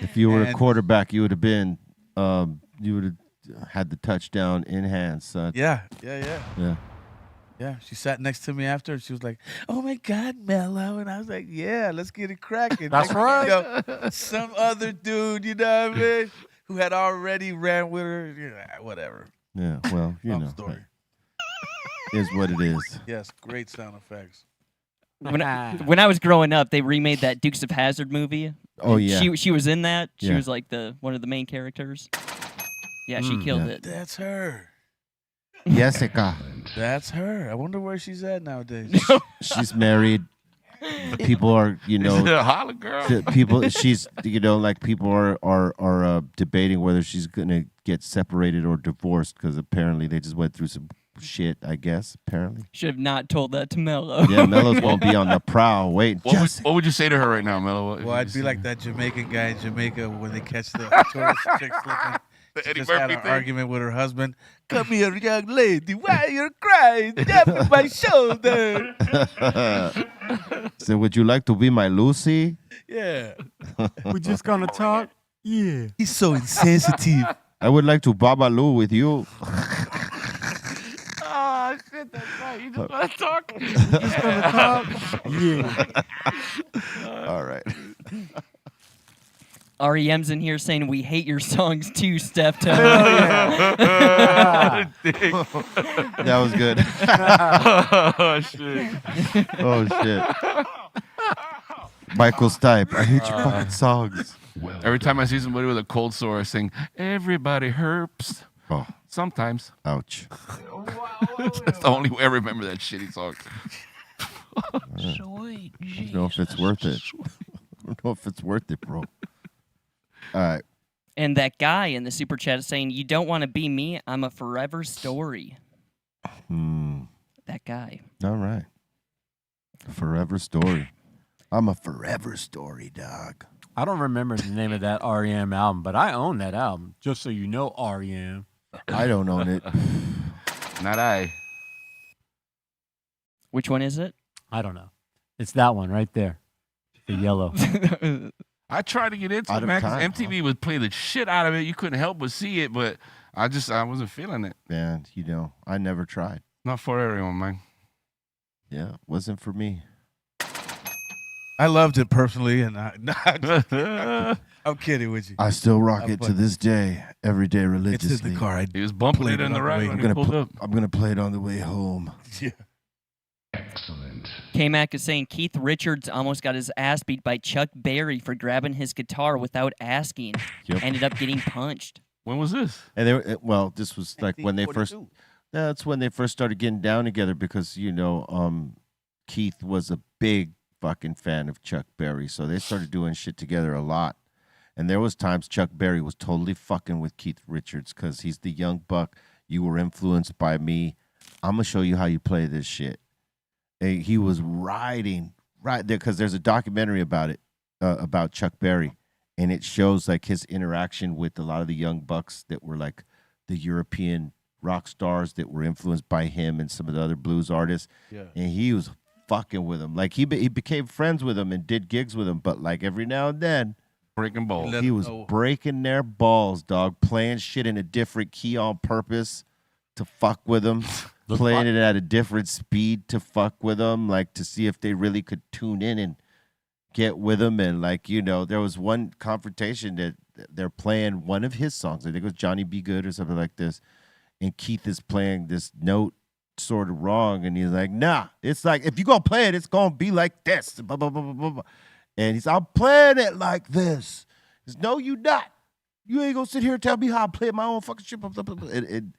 if you were a And- quarterback, you would have been, you would have had the touchdown in hand, son. Yeah. Yeah. Yeah, she sat next to me after, and she was like, "Oh my God, Mello," and I was like, "Yeah, let's get it cracking." That's Next thing you know, some other dude, you know what I mean, who had already ran with her, whatever. Yeah. Well, Long story. is what it is. Yes, great sound effects. When I was growing up, they remade that Dukes of Hazzard movie. Oh and yeah. She was in that. She Yeah. was like one of the main characters. Yeah, she killed Yeah. it. That's her. Jessica. That's her. I wonder where she's at nowadays. She's married. People are, Holla girl. people. She's, like people are debating whether she's gonna get separated or divorced because apparently they just went through some shit. I guess apparently. Should have not told that to Mello. Yeah, Mello's gonna be on the prowl. Wait, What would you say to her right now, Mello? Well, I'd be like that Jamaican guy in Jamaica when they catch the tourist chick slipping. The She Eddie just had Murphy an thing. argument with her husband. Come here, young lady. Why you're crying? Tap on my shoulder. So, would you like to be my Lucy? Yeah. We're just gonna talk. Yeah. He's so insensitive. I would like to babaloo with you. Ah, Oh shit, that's right. You just want to talk. Yeah. All right. REM's in here saying we hate your songs too, Steph. That was good. Oh shit. Oh shit. Michael Stipe, I hate your fucking songs. Every time I see somebody with a cold sore, I sing "Everybody Hurts." Oh, Sometimes. ouch. That's the only way I remember that shitty song. I don't know if it's worth it. I don't know if it's worth it, bro. All right. And that guy in the super chat is saying, "You don't want to be me. I'm a forever story." That guy. All right. Forever story. I'm a forever story, dog. I don't remember the name of that REM album, but I own that album. Just so you know, REM. I don't own it. Not I. Which one is it? I don't know. It's that one right there. The yellow. I tried to get into Out it, of man, because time, MTV would play the shit out of it. You couldn't help but see it, but I wasn't feeling it. Man, you know, I never tried. Not for everyone, man. Yeah, wasn't for me. I loved it personally, and I'm kidding with you. I still rock I'm it to funny. this day, every day It's religiously. in the car. He was bumping Played it it in the on the ride way. when I'm he gonna pulled up. I'm gonna play it on the way home. Yeah. K-Mac is saying Keith Richards almost got his ass beat by Chuck Berry for grabbing his guitar without asking. Yep. Ended up getting punched. When was this? And they were, well, this was like when they first. That's when they first started getting down together because Keith was a big fucking fan of Chuck Berry, so they started doing shit together a lot. And there was times Chuck Berry was totally fucking with Keith Richards because he's the young buck. You were influenced by me. I'm gonna show you how you play this shit. And he was riding right there because there's a documentary about it, about Chuck Berry, and it shows like his interaction with a lot of the young bucks that were like the European rock stars that were influenced by him and some of the other blues artists. Yeah. And he was fucking with them. Like he became friends with them and did gigs with them, but like every now and then Breaking balls. Let he them was know. breaking their balls, dog, playing shit in a different key on purpose to fuck with them, playing it at a different speed to fuck with them, like to see if they really could tune in and get with him. And like, there was one confrontation that they're playing one of his songs. I think it was Johnny Be Good or something like this. And Keith is playing this note sort of wrong. And he's like, nah, it's like, if you're going to play it, it's going to be like this. Blah, blah, blah, blah, blah, blah. And he's, I'm playing it like this. He says, no, you not. You ain't going to sit here and tell me how I play my own fucking shit. Blah, blah, blah, blah. And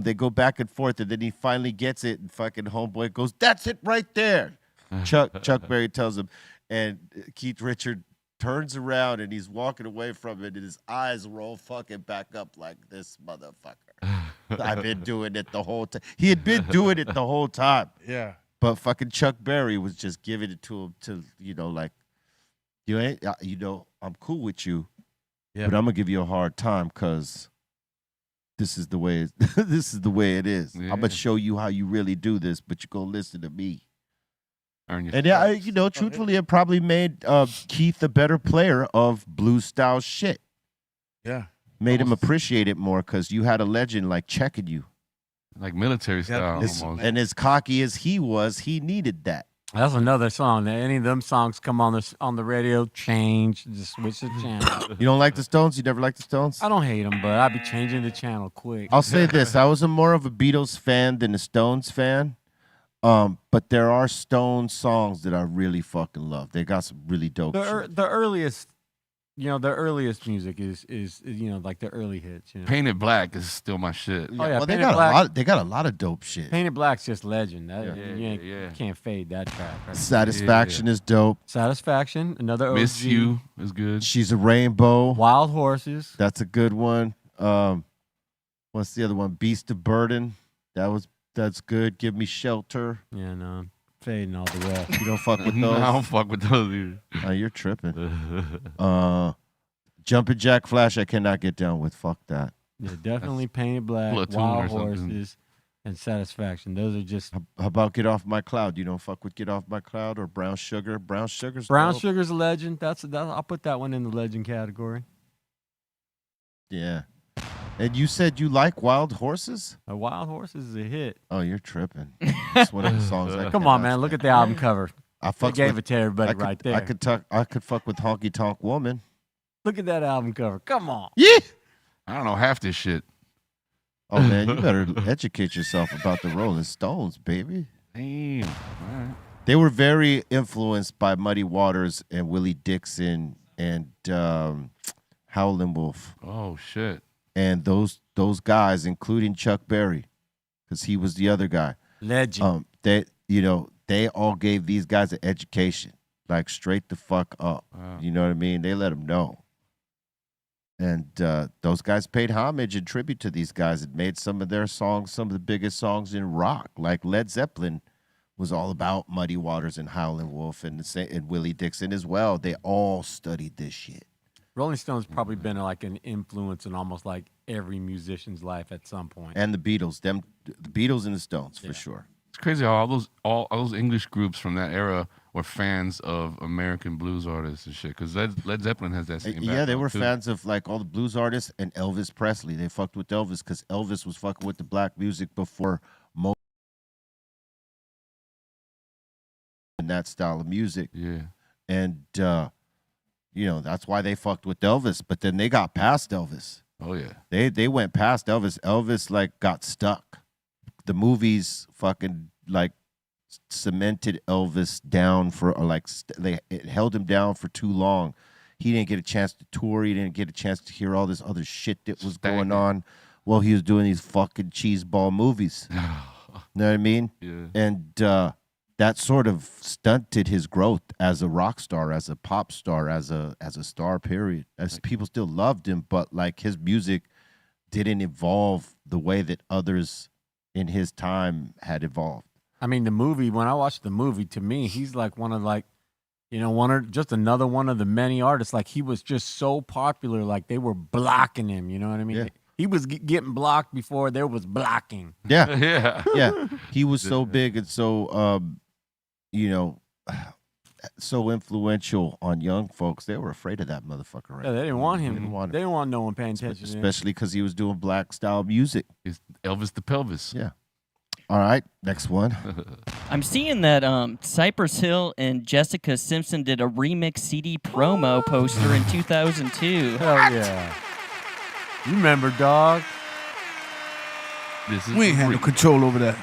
they go back and forth. And then he finally gets it. And fucking homeboy goes, that's it right there. Chuck Berry tells him. And Keith Richard turns around and he's walking away from it. And his eyes roll fucking back up like this motherfucker. I've been doing it the whole time. He had been doing it the whole time. Yeah. But fucking Chuck Berry was just giving it to him to, like, you ain't, I'm cool with you, Yeah. but I'm gonna give you a hard time because this is the way this is the way it is. Yeah. I'm gonna show you how you really do this, but you're gonna listen to me. Earn your And yeah, stripes. truthfully, it probably made Keith a better player of blues style shit. Yeah. Made him appreciate it more because you had a legend like checking you. Like military style As- almost. And as cocky as he was, he needed that. That's another song. Any of them songs come on the radio, change, just switch the channel. You don't like the Stones? You never liked the Stones? I don't hate them, but I'd be changing the channel quick. I'll say this: I was more of a Beatles fan than a Stones fan. But there are Stones songs that I really fucking love. They got some really dope shit. The earliest, their earliest music is like the early hits. Painted Black is still my shit. Oh, yeah, Well, they Painted got Black- a lot. They got a lot of dope shit. Painted Black's just legend. That, Yeah. you can't fade that track. Right? Satisfaction is dope. Satisfaction, another OG. Miss You is good. She's a Rainbow. Wild Horses. That's a good one. What's the other one? Beast of Burden. That's good. Give Me Shelter. Yeah, no, I'm fading all the rest. You don't fuck with No, those. I don't fuck with those either. Oh, you're tripping. Jumpin' Jack Flash. I cannot get down with. Fuck that. Yeah, definitely Painted Black, Platoon Wild or something. Horses, and Satisfaction. Those are just How about Get Off My Cloud? You don't fuck with Get Off My Cloud or Brown Sugar? Brown Sugar's Brown dope. Sugar's a legend. I'll put that one in the legend category. Yeah. And you said you like Wild Horses? A Wild Horses is a hit. Oh, you're tripping. It's one of the songs. Come on, man. Look at the album cover. I They gave it to everybody right there. I could fuck with Honky Tonk Woman. Look at that album cover. Come on. Yeah. I don't know half this shit. Oh man, you better educate yourself about the Rolling Stones, baby. Damn. All right. They were very influenced by Muddy Waters and Willie Dixon and Howlin' Wolf. Oh shit. And those guys, including Chuck Berry, because he was the other guy. Legend. They all gave these guys an education, like straight the fuck up. Wow. You know what I mean? They let them know. And those guys paid homage and tribute to these guys. It made some of their songs some of the biggest songs in rock. Like Led Zeppelin was all about Muddy Waters and Howlin' Wolf and Willie Dixon as well. They all studied this shit. Rolling Stones probably been like an influence in almost like every musician's life at some point. And the Beatles, the Beatles and the Stones for sure. It's crazy how all those English groups from that era were fans of American blues artists and shit. Because Led Zeppelin has that same Yeah, they background, were too. fans of like all the blues artists and Elvis Presley. They fucked with Elvis because Elvis was fucking with the black music before most in that style of music. Yeah. And that's why they fucked with Elvis. But then they got past Elvis. Oh yeah. They went past Elvis. Elvis like got stuck. The movies fucking like cemented Elvis down for it held him down for too long. He didn't get a chance to tour. He didn't get a chance to hear all this other shit that was going on while he was doing these fucking cheeseball movies. You know what I mean? Yeah. And that sort of stunted his growth as a rock star, as a pop star, as a star. Period. As people still loved him, but like his music didn't evolve the way that others in his time had evolved. I mean, the movie, when I watched the movie, to me, he's like just another one of the many artists. Like he was just so popular, like they were blocking him. You know what I mean? Yeah. He was getting blocked before there was blocking. Yeah, Yeah. yeah. He was so big and so, so influential on young folks. They were afraid of that motherfucker. Right? Yeah, they didn't want him. They didn't want him. They didn't want no one paying attention. to him. Especially because he was doing black style music. It's Elvis the Pelvis. Yeah. All right, next one. I'm seeing that Cypress Hill and Jessica Simpson did a remix CD promo poster in 2002. Hell yeah. You remember, dog? This is We ain't had no control over that.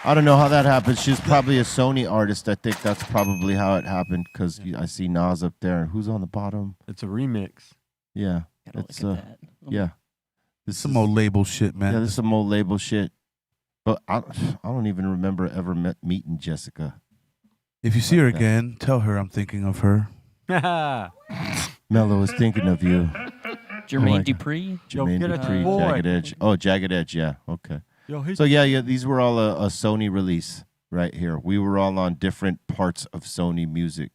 I don't know how that happened. She's probably a Sony artist. I think that's probably how it happened because I see Nas up there. And who's on the bottom? It's a remix. Yeah. Gotta It's look at that. yeah. This Some old label shit, man. Yeah, this is some old label shit. But I don't even remember ever meeting Jessica. If you see her like that. again, tell her I'm thinking of her. Mello is thinking of you. Jermaine God. Dupri. Jermaine get at Dupri, the boy. Jagged Edge. Oh, Jagged Edge, yeah. Okay. Yo, he So yeah, these were all a Sony release right here. We were all on different parts of Sony music.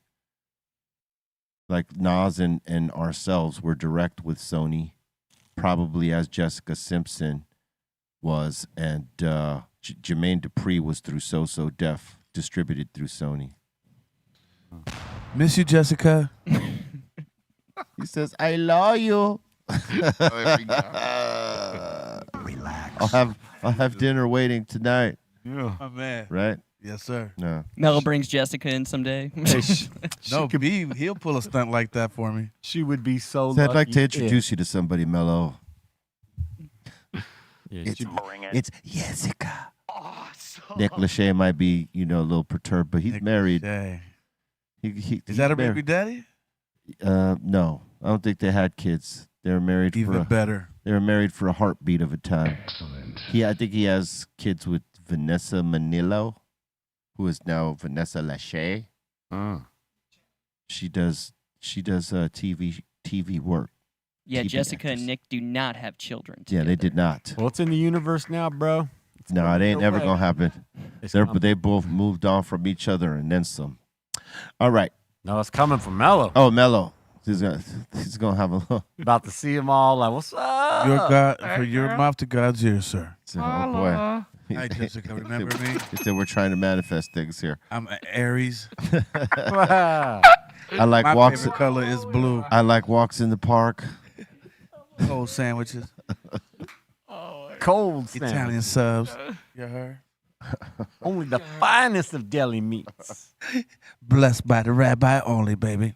Like Nas and ourselves were direct with Sony, probably as Jessica Simpson was, and Jermaine Dupri was through So Def, distributed through Sony. Miss you, Jessica. He says, "I love you." Relax. I'll have dinner waiting tonight, Yeah. My man. right? Yes, sir. No. Mello brings Jessica in someday. No, B, he'll pull a stunt like that for me. She would be so So I'd like lucky to if- introduce you to somebody, Mello. Yeah, she- It's Jessica. Nick Lachey might be, a little perturbed, but he's Nick married. Lachey. Is Is that a baby daddy? No, I don't think they had kids. They were married Even better. They were married for a heartbeat of a time. Excellent. I think he has kids with Vanessa Manillo, who is now Vanessa Lachey. She does TV work. Yeah, TV Jessica actress. and Nick do not have children Yeah, together. they did not. Well, it's in the universe now, bro. No, it ain't never gonna happen. It's They coming. both moved on from each other and then some. All right. No, it's coming from Mello. Oh, Mello. He's gonna have a little. About to see them all. Like, what's up? Your God, for your mouth to God's ear, sir. Oh boy. Hi, Jessica. Remember me? He said we're trying to manifest things here. I'm an Aries. Wow. I like My walks. favorite color is blue. I like walks in the park. Cold sandwiches, Cold sandwich. Italian subs. You heard? Only the finest of deli meats. Blessed by the rabbi only, baby.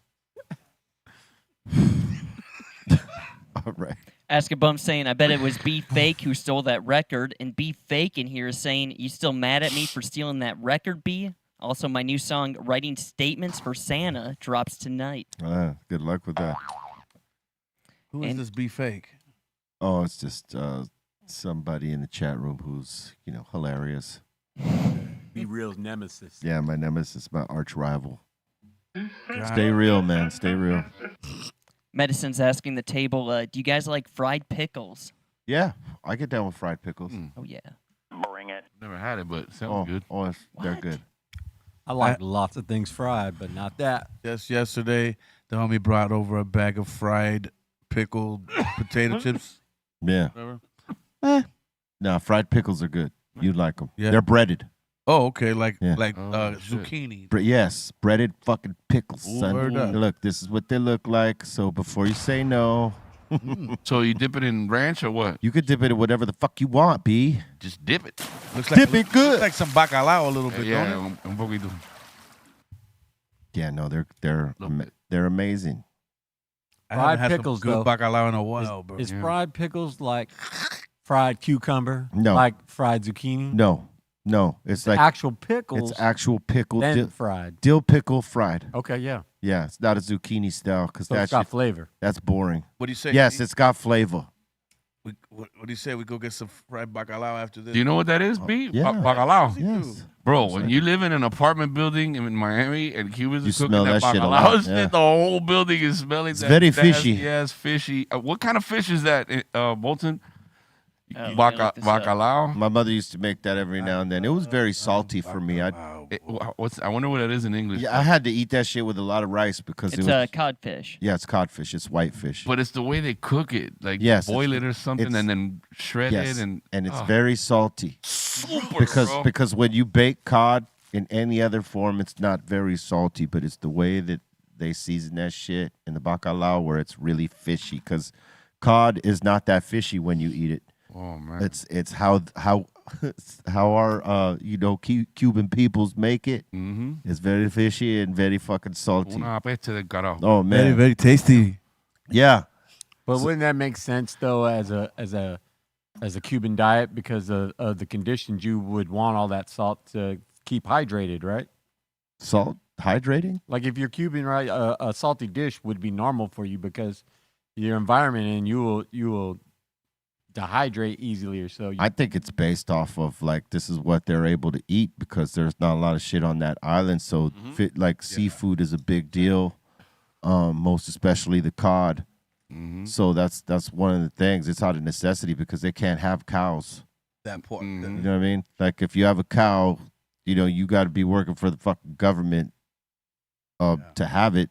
All right. Ask a Bum saying, I bet it was B Fake who stole that record. And B Fake in here is saying, you still mad at me for stealing that record, B? Also, my new song, Writing Statements for Santa, drops tonight. Good luck with that. Who is And- this be fake? Oh, it's just somebody in the chat room who's, hilarious. Be Real's nemesis. Yeah, my nemesis, my arch rival. Stay real, man. Stay real. Medicine's asking the table, do you guys like fried pickles? Yeah, I get down with fried pickles. Oh, yeah. Never had it, but it sounds good. Oh, they're What? good. I like lots of things fried, but not that. Just yesterday, the homie brought over a bag of fried pickled potato chips. Yeah. Whatever. No, fried pickles are good. You like them. Yeah. They're breaded. Oh, okay, like Yeah. Shit. zucchini. Yes, breaded fucking pickles, Ooh, son. word up. Look, this is what they look like. So before you say no, So you dip it in ranch or what? you could dip it in whatever the fuck you want, B. Just dip it. Looks like Dip it good. Looks like some bacalao a little bit, Yeah, don't it? un poquito. Yeah, no, they're Little bit. they're amazing. I Fried haven't had some pickles, good though. bacalao in a while, bro. Is Yeah. fried pickles like fried cucumber? No. Like fried zucchini? No, it's like Actual pickles, it's actual pickle then fried. dill pickle fried. Okay, yeah. Yeah, it's not a zucchini style because So it's got flavor. that's boring. What do you say? Yes, it's got flavor. What do you say? We go get some fried bacalao after this? Do you know what that is, B? yeah. Bacalao. Yes. Bro, when you live in an apartment building in Miami and Cubans You are cooking smell that that shit a bacalao, lot, shit, yeah. the whole building is smelling It's that very nasty fishy. ass fishy. What kind of fish is that, Bolton? Oh, I'm gonna look this up. Bacalao? My mother used to make that every now and then. It was very salty for me. I I wonder what that is in English. I had to eat that shit with a lot of rice because It's it was codfish. yeah, it's codfish. It's whitefish. But it's the way they cook it. Like Yes, boil it's- it or something it's- and then shred yes, it and it's oh, very salty super, bro. because when you bake cod in any other form, it's not very salty, but it's the way that they season that shit in the bacalao where it's really fishy. Because cod is not that fishy when you eat it. Oh man. It's how our Cuban peoples make it. Mm-hmm. It's very fishy and very fucking salty. Una peste del carajo. Oh very, man, very tasty. yeah. But wouldn't that make sense though, as a Cuban diet, because of the conditions you would want all that salt to keep hydrated, right? Salt hydrating. Like if you're Cuban, right, a salty dish would be normal for you because your environment, and you will dehydrate easily, or so. I think it's based off of like this is what they're able to eat because there's not a lot of shit on that island. So seafood is a big deal, most especially the cod. Mm-hmm. So that's one of the things. It's out of necessity because they can't have cows. That part. Mhm. You know what I mean? Like if you have a cow, you got to be working for the fucking government to have it.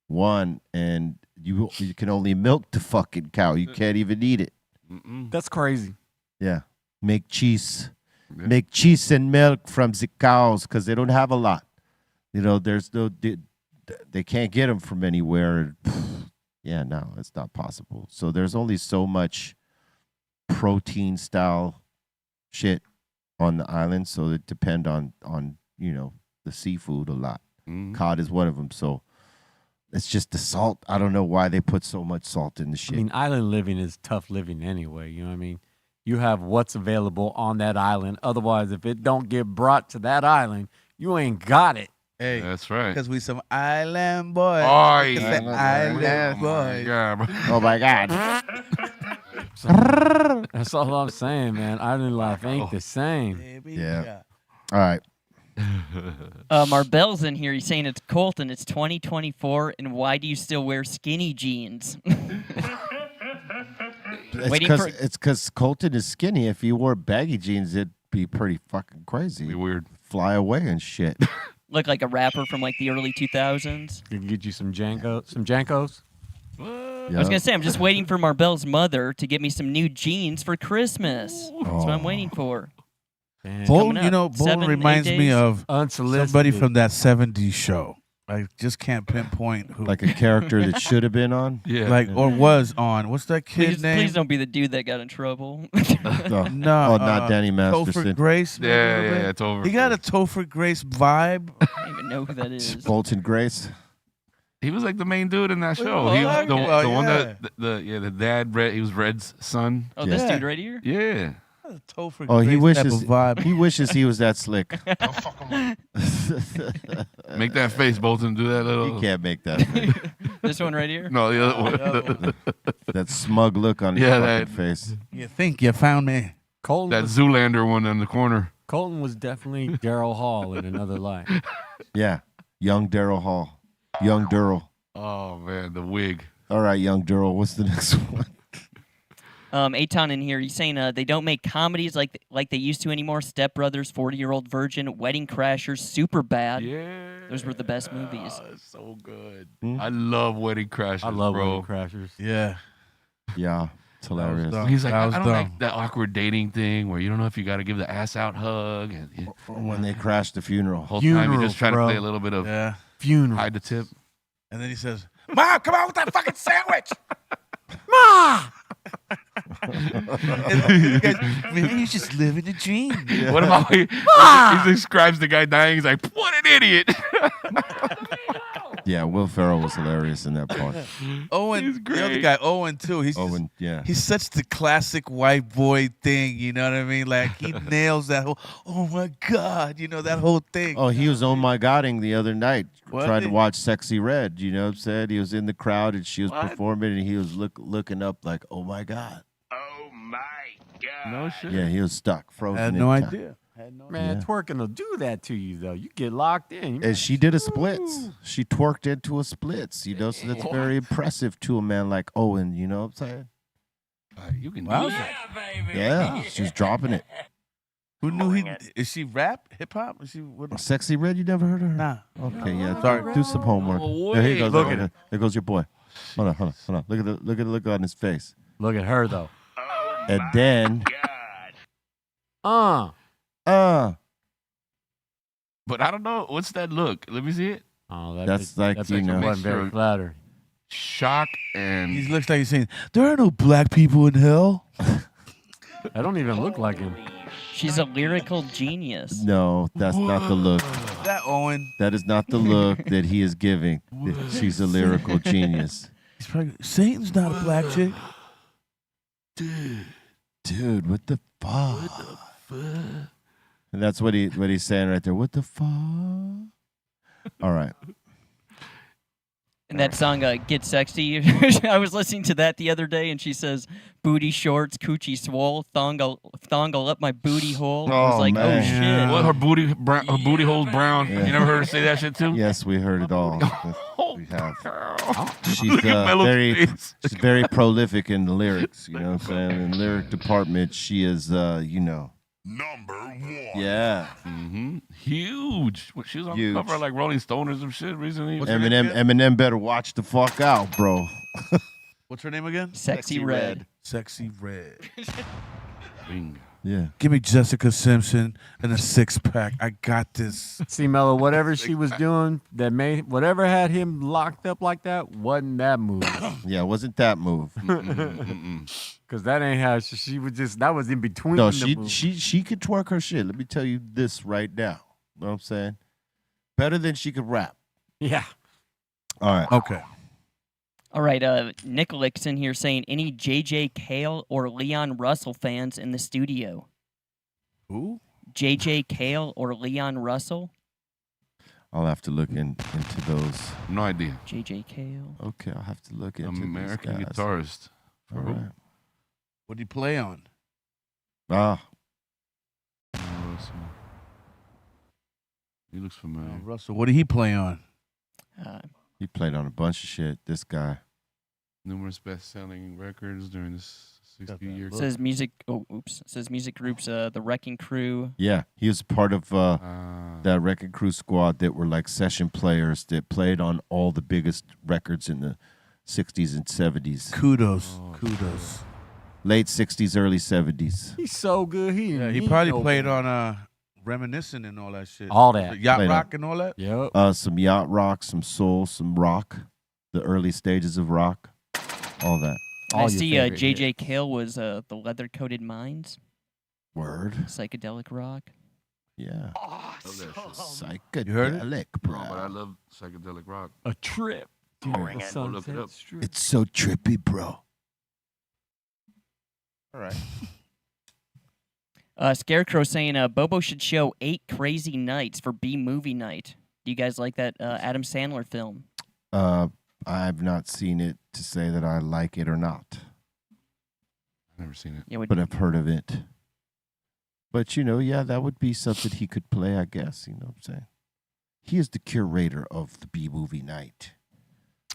One, and you can only milk the fucking cow. You can't even eat it. Mm-mm. That's crazy. Yeah, make cheese. Yeah. Make cheese and milk from the cows because they don't have a lot. There's no, they can't get them from anywhere. Yeah, no, it's not possible. So there's only so much protein style shit on the island. So it depend on the seafood a lot. Mhm. Cod is one of them. So it's just the salt. I don't know why they put so much salt in the shit. I mean, island living is tough living anyway. You know what I mean? You have what's available on that island. Otherwise, if it don't get brought to that island, you ain't got it. Hey, That's right. because we some island boys. Oi. It's the island boys. Yeah, bro. Oh my God. That's all I'm saying, man. Island life ain't the same. Baby, Yeah. All right. Marbell's in here. He's saying it's Colton. It's 2024, and why do you still wear skinny jeans? Waiting for- It's because Colton is skinny. If he wore baggy jeans, it'd be pretty fucking crazy. Be weird. Fly away and shit. Look like a rapper from like the early 2000s. Can get you some Jankos. I was gonna say I'm just waiting for Marbell's mother to get me some new jeans for Christmas. That's what I'm waiting for. Damn. Bolton, Coming up. Bolton 7-8 reminds me days. of Unsolicited. somebody from that '70s show. I just can't pinpoint who. Like a character that should have been on. Yeah. Like or was on. What's that kid's name? Please don't be the dude that got in trouble. No, No, not Danny Topher Masterson. Grace. maybe a yeah, little yeah, bit? it's over. He got a Topher Grace vibe. I don't even know who that is. Bolton Grace. He was like the main dude in that show. Oh, He was the well, one yeah. that the dad. He was Red's son. Oh, this Yeah. dude right here? Yeah. Topher Oh, Grace he type wishes of vibe. he wishes he was that slick. Make that face, Bolton. Do that little. He can't make that face. This one right here? No, the other one. that smug look on his Yeah, fucking that- face. You think you found me? Colton, That was, Zoolander one in the corner. Colton was definitely Daryl Hall in another life. Yeah, young Daryl Hall, young Daryl. Oh man, the wig. All right, young Daryl. What's the next one? Aton in here, he's saying they don't make comedies like they used to anymore. Step Brothers, 40-Year-Old Virgin, Wedding Crashers, Super Bad. Yeah. Those were the best movies. It's so good. Hmm? I love Wedding Crashers, I love bro. Wedding Crashers. Yeah. Yeah, it's hilarious. dumb. He's like, That I was don't dumb. like that awkward dating thing where you don't know if you got to give the ass out hug. And When they crashed the funeral. the whole time you're Funeral, just trying bro. to play a little bit of Yeah. Funeral. hide the tip. And then he says, "Mom, come on with that fucking sandwich." And guys, maybe he's just living a dream. What about he describes the guy dying? He's like, what an idiot. Yeah, Will Ferrell was hilarious in that part. Owen, He's the other great. guy, Owen too. He's just- Owen, yeah. he's such the classic white boy thing. You know what I mean? Like he nails that whole. Oh my God! You know that whole thing. Oh, he was oh my godding the other night Was trying he? to watch Sexy Red. You know what I'm saying? He was in the crowd and she was What? performing and he was looking up like, oh my God. No shit. Yeah, he was stuck, I frozen. had in no time. idea. Had no Man, twerking will do that to you, though. You get locked in. And she did a splits. She twerked into a splits, you know, so that's very impressive to a man like Owen, you know what I'm saying? You can Wow. do that. Yeah, she was dropping it. Who knew he? Is she rap, hip hop? Is she? What? Sexy Red, you never heard of her? Nah. Okay, yeah. Sorry. Do some homework. Oh, There he wait. goes. Look Look at at There goes your boy. Hold on. Look at the look on his face. Look at her, though. And then Uh. But I don't know. What's that look? Let me see it. Oh, That's like, that you picture know- wasn't very Sure. flattering. Shock and He looks like he's saying, "There are no black people in hell." I don't even look like him. She's a lyrical genius. no, that's not the look. That Owen. That is not the look that he is giving. She's a lyrical genius. He's probably Satan's not a black chick. Dude, what the fuck? And that's what he's saying right there. What the fuck? All right. And that song, Get Sexy, I was listening to that the other day, and she says, booty shorts, coochie swole, thongle up my booty hole. I was Oh, like, man. oh, shit. what? Her booty hole's brown. Yeah. You never heard her say that shit too? Yes, we heard it all. We have. She's Look at Melo's very face. she's very prolific in the lyrics, you know what I'm saying? In the lyric department, she is you know. Number one. Yeah. Mm-hmm. Huge. What, she was on Huge. the cover of like Rolling Stone or some shit recently. What's her name again? Eminem better watch the fuck out, bro. What's her name again? Sexy Red. Sexy Red. Bingo. Yeah. Give me Jessica Simpson and a 6-pack. I got this. See, Mello, whatever she was doing that made whatever had him locked up like that wasn't that move. Yeah, it wasn't that move. Because that ain't how she was just, that was in between. No, the moves. she could twerk her shit. Let me tell you this right now. You know what I'm saying? Better than she could rap. Yeah. All right. Okay. All right, Nicholas in here saying, any J.J. Cale or Leon Russell fans in the studio? Who? J.J. Cale or Leon Russell? I'll have to look into those. No idea. J.J. Cale. Okay, I'll have to look into American these guys. guitarist. All right. What did he play on? Ah, He looks familiar. Russell. What did he play on? he played on a bunch of shit. This guy. Numerous best-selling records during this 60-year. Says music. Oh, oops. Says music groups. The Wrecking Crew. Yeah, he was part of that Wrecking Crew squad that were like session players that played on all the biggest records in the 60s and 70s. Kudos. Oh, Kudos. Late 60s, early 70s. He's so good. Yeah, he probably played on reminiscing and all that shit. All that. Yacht Played rock and all that. Yep. Some yacht rock, some soul, some rock, the early stages of rock, all that. I All your see favorite J.J. hits. Cale was the Leather Coated Minds, Word. psychedelic rock. Yeah. Love that shit. Psychedelic, You heard it? bro. No, but I love psychedelic rock. A trip. Dude, Bring the it. Go look it Sunset up. Strip. It's so trippy, bro. All right. Scarecrow saying Bobo should show 8 Crazy Nights for B Movie Night. Do you guys like that Adam Sandler film? I've not seen it to say that I like it or not, I've never seen it. Yeah, would, but I've heard of it. But, yeah, that would be something he could play, I guess. You know what I'm saying? He is the curator of the B-movie night.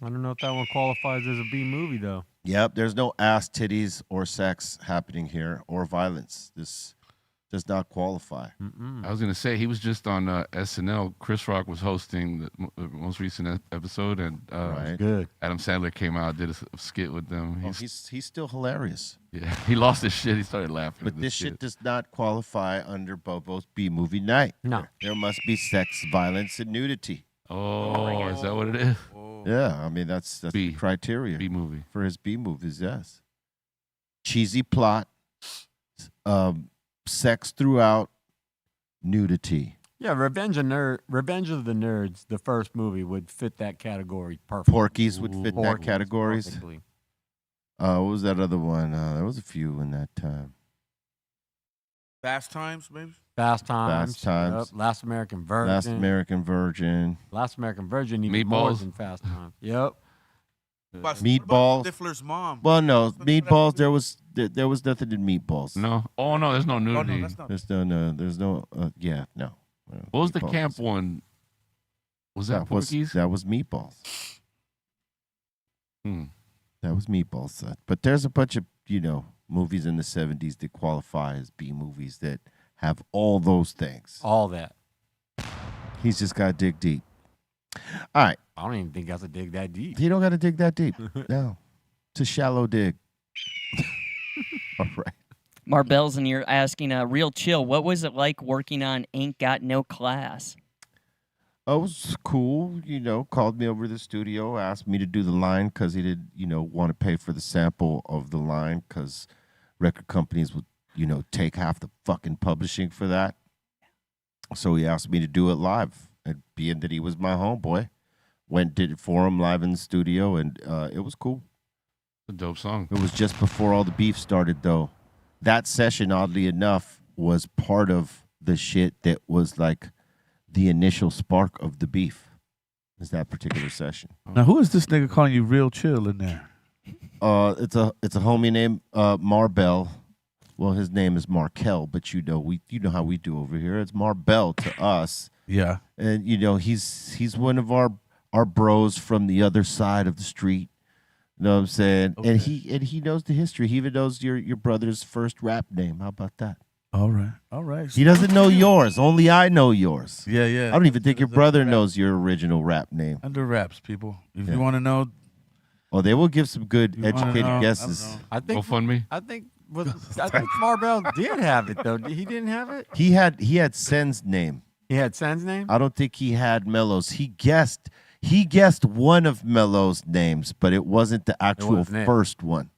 I don't know if that one qualifies as a B movie though. Yep, there's no ass, titties, or sex happening here, or violence. This does not qualify. I was gonna say he was just on SNL. Chris Rock was hosting the most recent episode, and Right. Good. Adam Sandler came out, did a skit with them. Well, he's still hilarious. Yeah, he lost his shit. He started laughing. But at this the shit skit. does not qualify under Bobo's B-movie night. No. There must be sex, violence, and nudity. Oh, is that what it is? Yeah, I mean, that's B. the criteria B movie. for his B-movies, yes. Cheesy plot, sex throughout, nudity. Yeah, Revenge of the Nerds, the first movie, would fit that category perfectly. Porky's would fit that Porky's categories. perfectly. What was that other one? There was a few in that time. Fast Times, maybe. Fast Times. Fast Times. Yep. Last American Virgin. Last American Virgin. Last American Virgin even more Meatballs. than Fast Times. Yep. What Meatballs. about Stifler's mom? Well, no, Meatballs. There was nothing in Meatballs. No. Oh no, there's no Oh, nudity. no, that's not. There's no. Yeah, no. What was the Meatballs. camp one? Was that Porky's? That was Meatballs. Hmm. That was Meatballs. But there's a bunch of movies in the '70s that qualify as B movies that have all those things. All that. He's just got to dig deep. All right. I don't even think I have to dig that deep. You don't got to dig that deep. No. It's a shallow dig. All right. Marbell's in here asking, Real Chill, what was it like working on Ain't Got No Class? Oh, it was cool. Called me over to the studio, asked me to do the line because he did, want to pay for the sample of the line because record companies would, take half the fucking publishing for that. So he asked me to do it live. And being that he was my homeboy, went did it for him live in the studio, and it was cool. A dope song. It was just before all the beef started, though. That session, oddly enough, was part of the shit that was like the initial spark of the beef. Is that particular session? Now, who is this nigga calling you Real Chill in there? It's a homie named Marbell. Well, his name is Markel, but you know how we do over here. It's Marbell to us. Yeah. And he's one of our bros from the other side of the street. You know what I'm saying? Okay. And he knows the history. He even knows your brother's first rap name. How about that? All right. He doesn't know yours. Only I know yours. Yeah. I don't even think your brother knows your original rap name. Under wraps, people. If Yeah. you want to know, Oh, they will give some good you wanna educated know, guesses. I think GoFundMe. I think Marbell did have it though. He didn't have it. He had Sen's name. He had San's name. I don't think he had Mello's. He guessed one of Mello's names, but it wasn't the actual wasn't it. first one.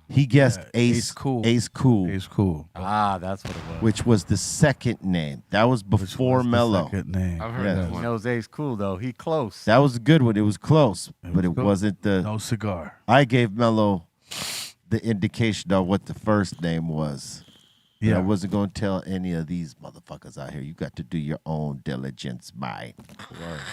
He guessed Yeah, Ace Ace Cool. Ace Cool, it's cool. That's what it was. which was the second name. That was Which before was the Mello. second name. I've heard Yeah. that He one. knows Ace Cool though. He close. That was a good one. It was close, but it cool. wasn't the. No cigar. I gave Mello the indication of what the first name was. But Yeah. I wasn't going to tell any of these motherfuckers out here. You got to do your own diligence, mate.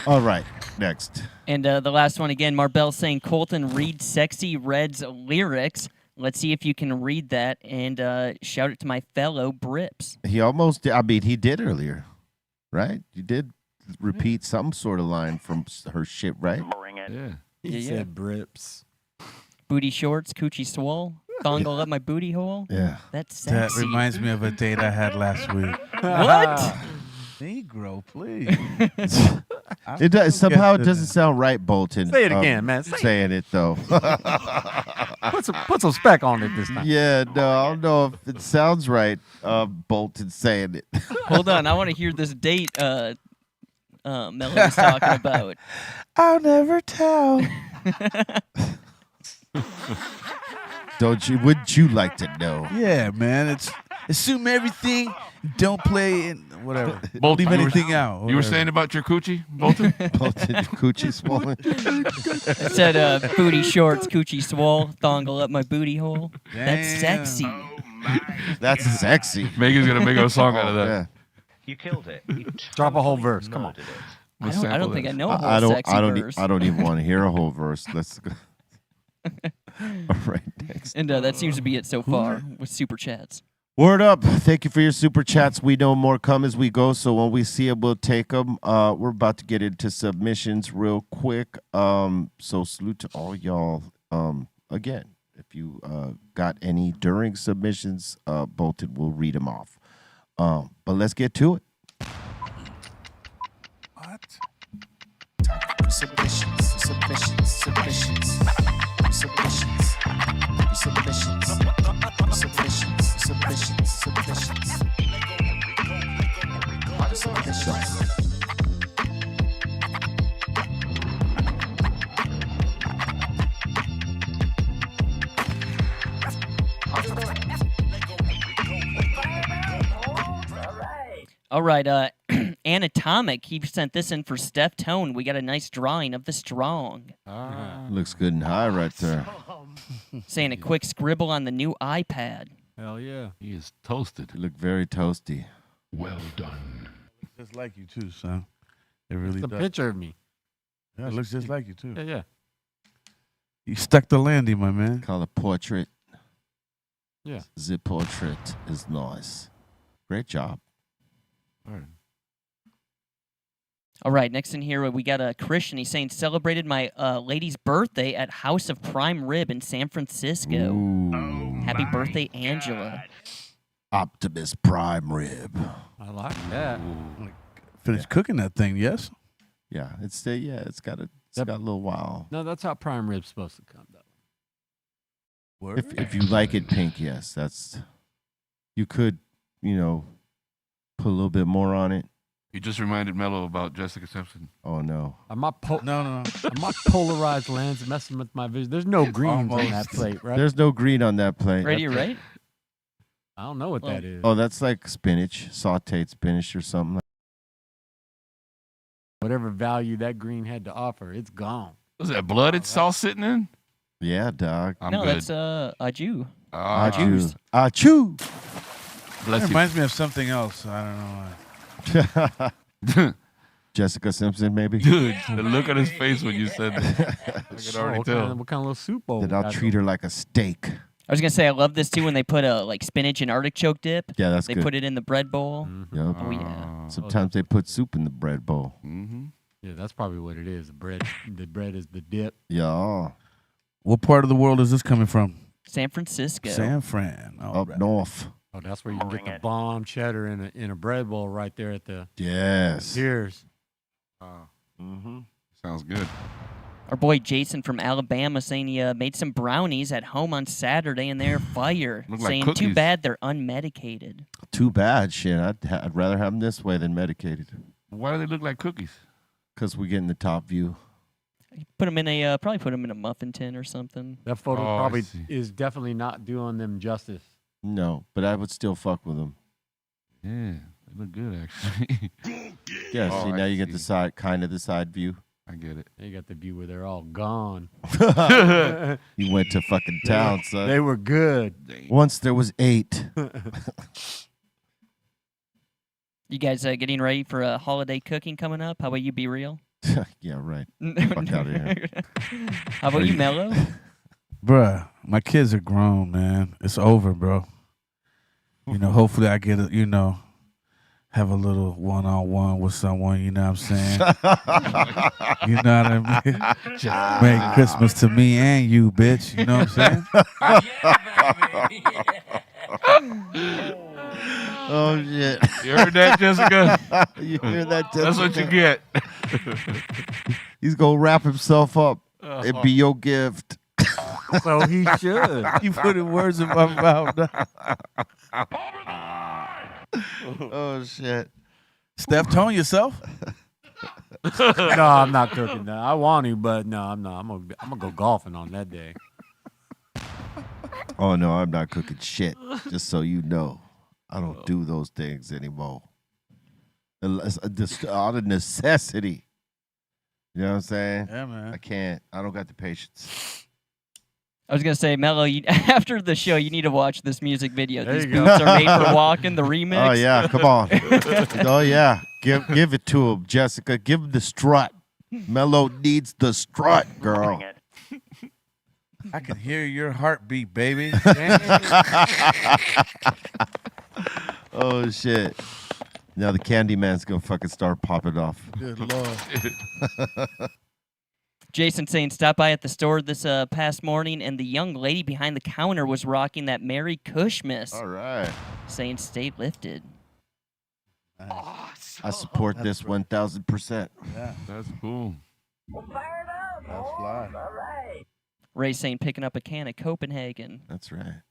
All right, next. And the last one again, Marbell saying, Colton, read Sexy Red's lyrics. Let's see if you can read that and shout it to my fellow Brips. He almost did. I mean, he did earlier, right? You did repeat some sort of line from her shit, right? Yeah. He Yeah. said Brips. Booty shorts, coochie swole, dongle up my booty hole. Yeah. That's That sexy. reminds me of a date I had last week. What? Negro, please. It does, somehow it doesn't sound right, Bolton. Say it again, man. Say it. Saying it though. Put some spec on it this time. Yeah, no, I don't know if it sounds right. Bolton saying it. Hold on, I want to hear this date. Melody's talking about. I'll never tell. Wouldn't you like to know? Yeah, man. It's assume everything. Don't play and whatever. Bolton, Leave you were- anything out. You were whatever. saying about your coochie, Bolton? Bolton, your coochie swollen. I said booty shorts, coochie swole, thongle up my booty hole. That's Damn. sexy. That's sexy. Megan's gonna make a song out of that. Yeah. You killed it. You Drop a whole totally verse. Come on. murdered it. I We'll don't sample think I that. know a whole I don't. sexy I don't. verse. I don't even want to hear a whole verse. Let's go. All right, next. And that seems to be it so far with super chats. Word up. Thank you for your super chats. We know more come as we go, so when we see them, we'll take them. We're about to get into submissions real quick. So salute to all y'all. Again, if you got any during submissions, Bolton will read them off. But let's get to it. What? Submissions, submissions, submissions, submissions, submissions, submissions, submissions, submissions, submissions. All right, Anatomic, he sent this in for Steph Tone. We got a nice drawing of the strong. Looks good and high right there. Saying a quick scribble on the new iPad. Hell yeah. He is toasted. You look very toasty. Well done. Just like you too, son. It really It's a does. picture of me. Yeah, it looks just like you too. Yeah, yeah. You stuck the landing, my man. Call it portrait. Yeah. The portrait is nice. Great job. All right, next in here we got a Christian. He's saying celebrated my lady's birthday at House of Prime Rib in San Francisco. Ooh. Happy birthday, Angela. Optimus Prime Rib. I like that. Finish cooking that thing, yes? Yeah, it's got a little while. No, that's how prime rib's supposed to come, though. If you like it pink, yes, that's. You could, put a little bit more on it. You just reminded Mello about Jessica Simpson. Oh no. I'm not No. polarized lens messing with my vision. There's no greens on that plate, right? There's no green on that plate. Right, you're right. I don't know what that is. Oh, that's like spinach, sauteed spinach or something. Like Whatever value that green had to offer, it's gone. Was that blood it's all sitting in? Yeah, dog. I'm no, good. that's a Jew. Achoo. Achoo. Bless It you. reminds me of something else. I don't know why. Jessica Simpson, maybe. Dude, the look on his face when you said that. I could already what kind tell. of little soup bowl? Then we I'll got treat her like a steak. I was gonna say I love this too when they put a like spinach and artichoke dip. Yeah, that's They good. put it in the bread bowl. Yup. Oh yeah. Sometimes they put soup in the bread bowl. Mm-hmm. Yeah, that's probably what it is. The bread is the dip. Yeah. What part of the world is this coming from? San Francisco. San Fran. All Up right. north. Oh, that's where you can get the bomb cheddar in a bread bowl right there at the Yes. Piers. Mm-hmm. Sounds good. Our boy Jason from Alabama saying he made some brownies at home on Saturday and they're fire. Look like Saying too cookies. bad they're unmedicated. Too bad, shit. I'd rather have them this way than medicated. Why do they look like cookies? Because we get in the top view. Put them in a probably put them in a muffin tin or something. That photo Oh, I probably see. is definitely not doing them justice. No, but I would still fuck with them. Yeah, they look good actually. Yeah, Oh, see, I now you get see. the side view. I get it. You got the view where they're all gone. You went to fucking town, son. They were good. Once there was 8. You guys getting ready for a holiday cooking coming up? How about you, Be Real? Yeah, right. Fuck outta here. How about you, Mello? Bruh, my kids are grown, man. It's over, bro. Hopefully I get have a little one-on-one with someone, you know what I'm saying? You know what I mean? Merry Christmas to me and you, bitch. You know what I'm saying? Oh, shit. You heard that, Jessica? You hear that, Jessica? That's what you get. He's going to wrap himself up. It'd be your gift. So he should. You putting words in my mouth. Oh shit. Steph, tone yourself. No, I'm not cooking that. I want to, but no, I'm not. I'm gonna go golfing on that day. Oh no, I'm not cooking shit. Just so you know, I don't do those things anymore. Unless just out of necessity. You know what I'm saying? Yeah, man. I can't. I don't got the patience. I was gonna say, Mello, after the show, you need to watch this music video. There These you go. boots are made for walking. The remix. Oh yeah, come on. Oh yeah, give it to him, Jessica. Give him the strut. Mello needs the strut, girl. I can hear your heartbeat, baby. Oh shit. Now the Candyman's gonna fucking start popping off. Good Lord. Jason saying, stop by at the store this past morning, and the young lady behind the counter was rocking that Merry Cushmas. All right. Saying, stay lifted. I support this 1,000%. Yeah, That's cool. that's fly. Ray saying, picking up a can of Copenhagen. That's right.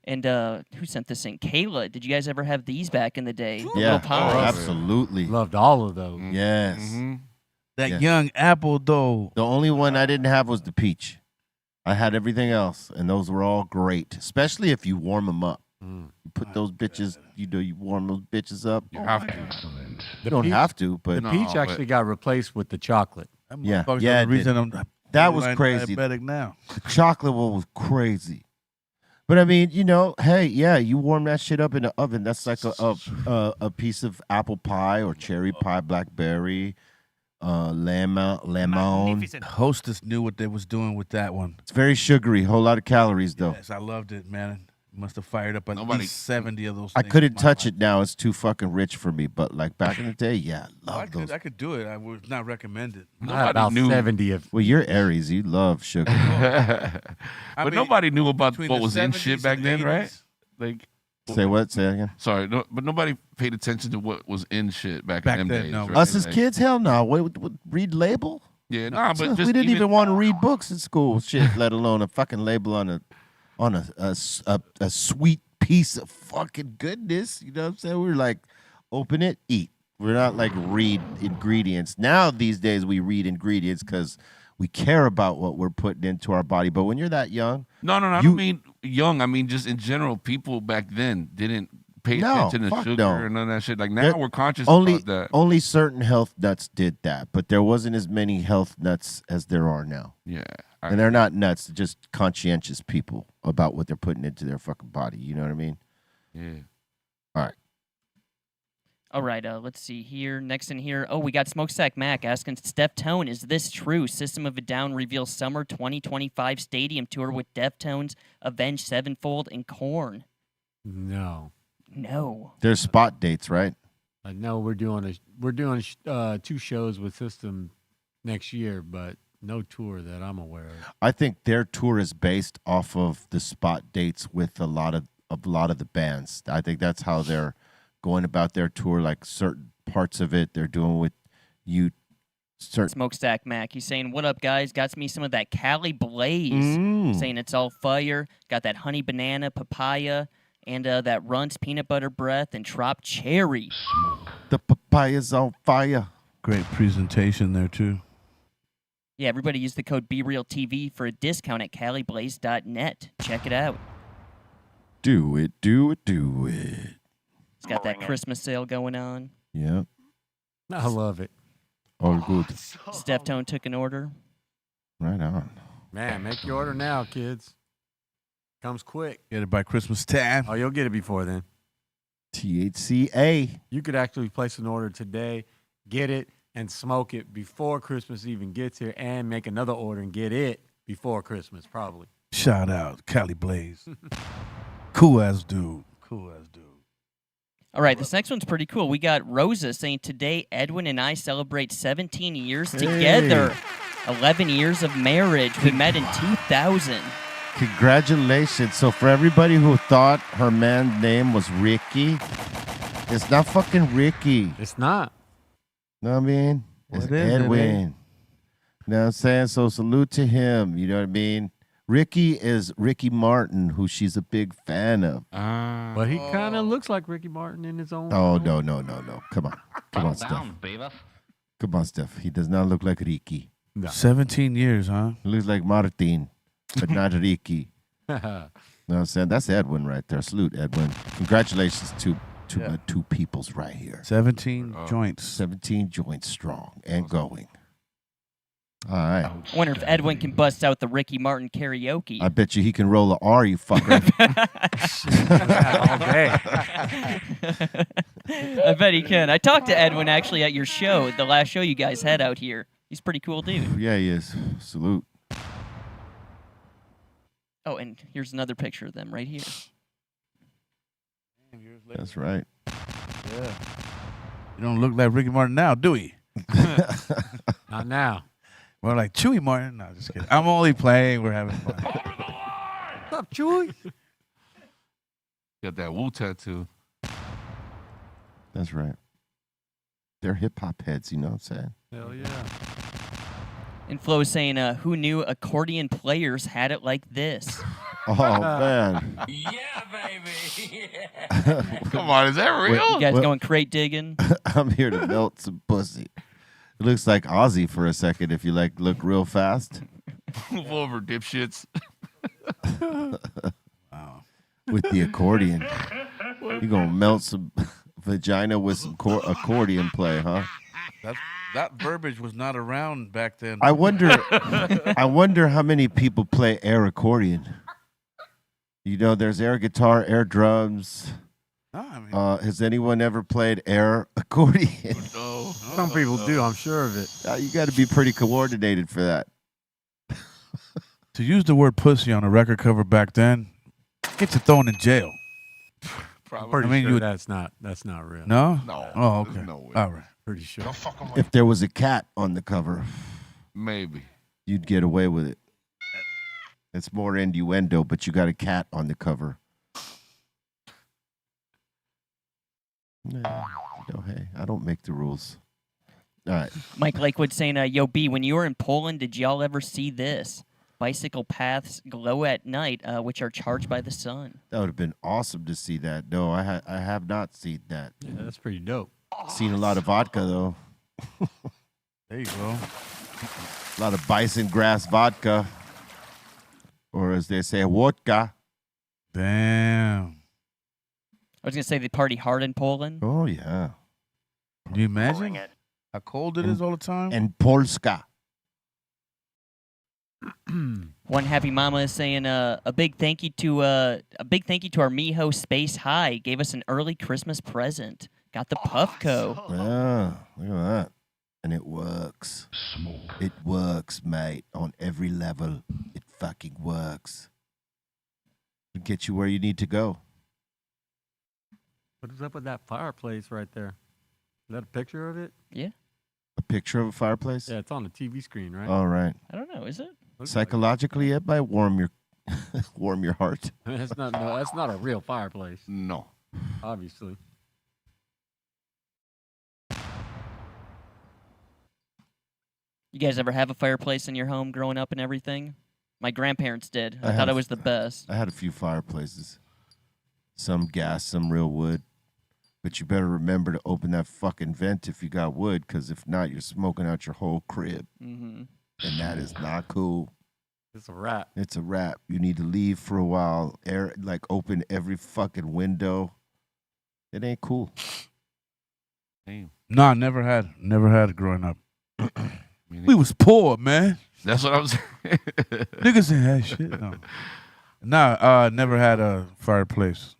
And who sent this in? Kayla. Did you guys ever have these back in the day? The Yeah, little pies. absolutely. Loved all of those. Yes. That Yeah. young apple, though. The only one I didn't have was the peach. I had everything else, and those were all great, especially if you warm them up. You put those bitches, you warm those bitches up. You have to. You don't peach- have to, but The peach but- actually got replaced with the chocolate. That Yeah, motherfucker's yeah, the it reason I'm that was borderline crazy. diabetic now. The chocolate one was crazy. But I mean, hey, yeah, you warm that shit up in the oven. That's like a piece of apple pie or cherry pie, blackberry, lemon. Hostess knew what they was doing with that one. It's very sugary, whole lot of calories though. Yes, I loved it, man. Must have fired up at Nobody- least 70 of those. I things couldn't in my touch life. it now; it's too fucking rich for me. But like back in the day, yeah, Oh, love those. I could do it. I would not recommend it. I had Nobody about knew. 70 of. Well, you're Aries. You love sugar. I But mean, nobody knew about between what the was in 70s shit back and then, right? 80s. Like, Say what? Say again. sorry, no, but nobody paid attention to what was in shit back Back in them then, days. no. right? Us as Like, kids, hell no. What, read label? Yeah, nah, but just we didn't even want to read books in school. Shit, let alone a fucking label on a sweet piece of fucking goodness. You know what I'm saying? We were like, open it, eat. We're not like read ingredients. Now these days we read ingredients because we care about what we're putting into our body. But when you're that young, No, I You- don't mean young. I mean just in general, people back then didn't pay No, attention to fuck sugar no. and none of that shit. Like now There- we're conscious only about that. only certain health nuts did that, but there wasn't as many health nuts as there are now. Yeah. And they're not nuts, they're just conscientious people about what they're putting into their fucking body. You know what I mean? Yeah. All right. All right, let's see here. Next in here, we got Smokestack Mac asking, Steph Tone, is this true? System of a Down reveals summer 2025 stadium tour with Deftones, Avenged Sevenfold, and Korn. No. No. There's spot dates, right? No, we're doing 2 shows with System next year, but no tour that I'm aware of. I think their tour is based off of the spot dates with a lot of the bands. I think that's how they're going about their tour. Like certain parts of it, they're doing with you. Certain. Smokestack Mac, he's saying, what up, guys? Got me some of that Cali Blaze. Mm. Saying it's all fire. Got that honey banana, papaya, and that Runts peanut butter breath and Trop cherry. The papaya's on fire. Great presentation there, too. Yeah, everybody use the code BREALTV for a discount at caliblaze.net. Check it out. Do it, do it, do it. It's got that Christmas sale going on. Yep. I love it. All good. Steph Tone took an order. Right on. Man, make your order now, kids. Comes quick. Get it by Christmas time. Oh, you'll get it before then. THCA. You could actually place an order today, get it, and smoke it before Christmas even gets here, and make another order and get it before Christmas, probably. Shout out, Cali Blaze. Cool ass dude. Cool ass dude. All right, this next one's pretty cool. We got Rosa saying, today Edwin and I celebrate 17 years together. 11 years of marriage. We met in 2000. Congratulations. So for everybody who thought her man's name was Ricky, it's not fucking Ricky. It's not. Know what I mean? It's What is it, Edwin. You know what I'm saying? So salute to him. You know what I mean? Ricky is Ricky Martin, who she's a big fan of. But he kind of looks like Ricky Martin in his own. Oh, no. Come on. Come on, Steph. Down, Beavis. Come on, Steph. He does not look like Ricky. No. 17 years, huh? He looks like Martin, but not Ricky. You know what I'm saying? That's Edwin right there. Salute, Edwin. Congratulations to my two peoples right here. 17 joints. 17 joints strong and going. All right. I wonder if Edwin can bust out the Ricky Martin karaoke. I bet you he can roll a R, you fucker. All day. I bet he can. I talked to Edwin actually at your show, the last show you guys had out here. He's a pretty cool dude. Yeah, he is. Salute. Oh, and here's another picture of them right here. That's right. Yeah. You don't look like Ricky Martin now, do we? Not now. More like Chewy Martin. No, just kidding. I'm only playing. We're having fun. What's up, Chewy? Got that Wu tattoo. That's right. They're hip hop heads, you know what I'm saying? Hell yeah. And Flo is saying, who knew accordion players had it like this? Oh, man. Yeah, baby. Come on, is that real? You guys going crate digging? I'm here to melt some pussy. It looks like Ozzy for a second if you look real fast. Move over, dipshits. Wow. With the accordion. You're going to melt some vagina with some accordion play, huh? That verbiage was not around back then. I wonder how many people play air accordion. You know, there's air guitar, air drums. No, I mean, Has anyone ever played air accordion? No. Some people do, I'm sure of it. You got to be pretty coordinated for that. to use the word pussy on a record cover back then, gets you thrown in jail. Probably. Pretty I mean, sure you- that's not real. No? No. Oh, There's okay. no way. All right. Pretty sure. If there was a cat on the cover, Maybe. you'd get away with it. It's more innuendo, but you got a cat on the cover. Hey, I don't make the rules. All right. Mike Lakewood saying, yo, B, when you were in Poland, did y'all ever see this? Bicycle paths glow at night, which are charged by the sun. That would have been awesome to see that. No, I have not seen that. Yeah, that's pretty dope. Seen a lot of vodka, though. There you go. A lot of bison grass vodka. Or as they say, vodka. Damn. I was going to say they party hard in Poland. Oh, yeah. Can you imagine how cold it is all the time? And Polska. One happy mama is saying a big thank you to our Miho Space High. Gave us an early Christmas present. Got the Puffco. Yeah, look at that. And it works. It works, mate. On every level. It fucking works. It'll get you where you need to go. What is up with that fireplace right there? Is that a picture of it? Yeah. A picture of a fireplace? Yeah, it's on the TV screen, right? All right. I don't know. Is it? Looks like it. Psychologically, it might warm your warm your heart. That's not a real fireplace, No. obviously. You guys ever have a fireplace in your home growing up and everything? My grandparents did. I I thought have. it was the best. I had a few fireplaces. Some gas, some real wood. But you better remember to open that fucking vent if you got wood, because if not, you're smoking out your whole crib. Mm-hmm. And that is not cool. It's a wrap. It's a wrap. You need to leave for a while. Air, like, open every fucking window. It ain't cool. Damn. No, never had it growing up. Me We neither. was poor, man. That's what I was saying. Niggas ain't had shit. No. Nah, never had a fireplace.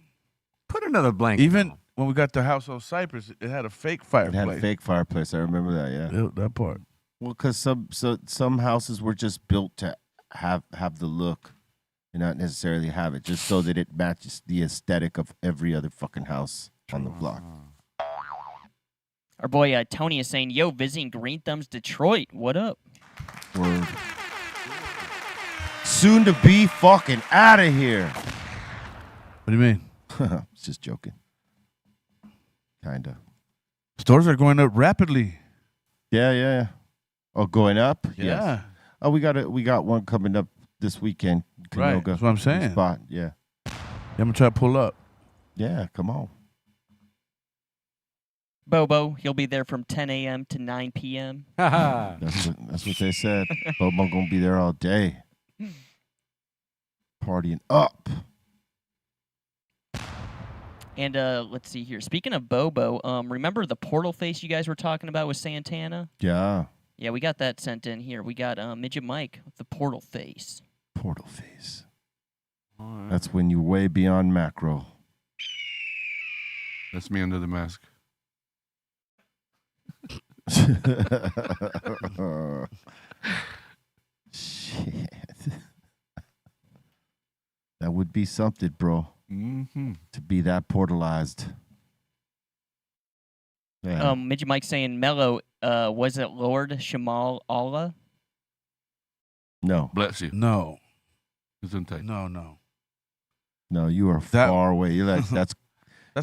Put another blanket. Even on. when we got the house on Cypress, it had a fake It fireplace. had a fake fireplace. I remember that, yeah. Yeah, that part. Well, because some houses were just built to have the look and not necessarily have it, just so that it matches the aesthetic of every other fucking house on the block. Our boy Tony is saying, yo, visiting Greenthumb's Detroit. What up? Word. Soon to be fucking out of here. What do you mean? Just joking. Kinda. Stores are going up rapidly. Yeah. Oh, going up? Yeah. Yes. Oh, we got one coming up this weekend. Right. Canoga That's what I'm saying. Spot. Yeah. I'm gonna try to pull up. Yeah, come on. Bobo, he'll be there from 10 a.m. to 9 p.m. That's what they said. Bobo gonna be there all day. Partying up. And let's see here. Speaking of Bobo, remember the portal face you guys were talking about with Santana? Yeah. Yeah, we got that sent in here. We got Midget Mike with the portal face. Portal face. That's when you're way beyond macro. That's me under the mask. Shit. That would be something, bro. Mm-hmm. To be that portalized. Yeah. Midget Mike saying, Mello, was it Lord Shamal Allah? No. Bless you. No. Gesundheit. No, you are That- far away. You're like that's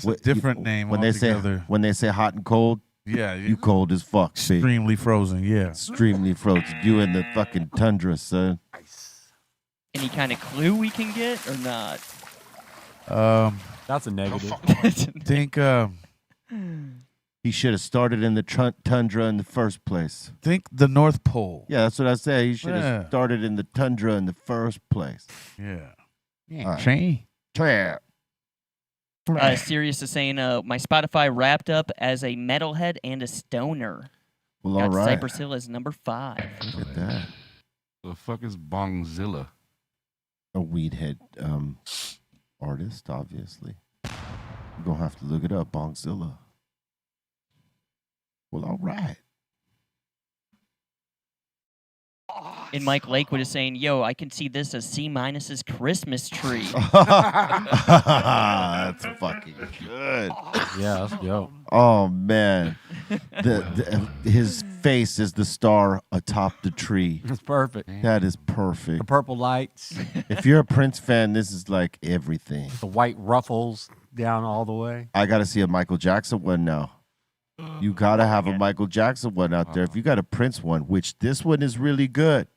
a different name when they altogether. say hot and cold. Yeah, You cold as fuck. See? extremely frozen. Yeah. Extremely frozen. You in the fucking tundra, son. Any kind of clue we can get or not? That's a negative. Think He should have started in the tundra in the first place. think the North Pole. Yeah, that's what I said. He should have Yeah. started in the tundra in the first place. Yeah. All right. Train. Yeah. Sirius is saying, my Spotify wrapped up as a metalhead and a stoner. Well, Got all right. Cypress Hill as number 5. Look at that. The fuck is Bongzilla? A weedhead artist, obviously. You're going to have to look it up, Bongzilla. Well, all right. And Mike Lakewood is saying, yo, I can see this as C-Minus's Christmas tree. That's fucking good. Yeah, let's go. Oh, man. His face is the star atop the tree. It's perfect. That is The perfect. purple lights, If you're a Prince fan, this is like everything. the white ruffles down all the way. I got to see a Michael Jackson one now. You got to have a Michael Jackson one out there. If you got a Prince one, which this one is really good.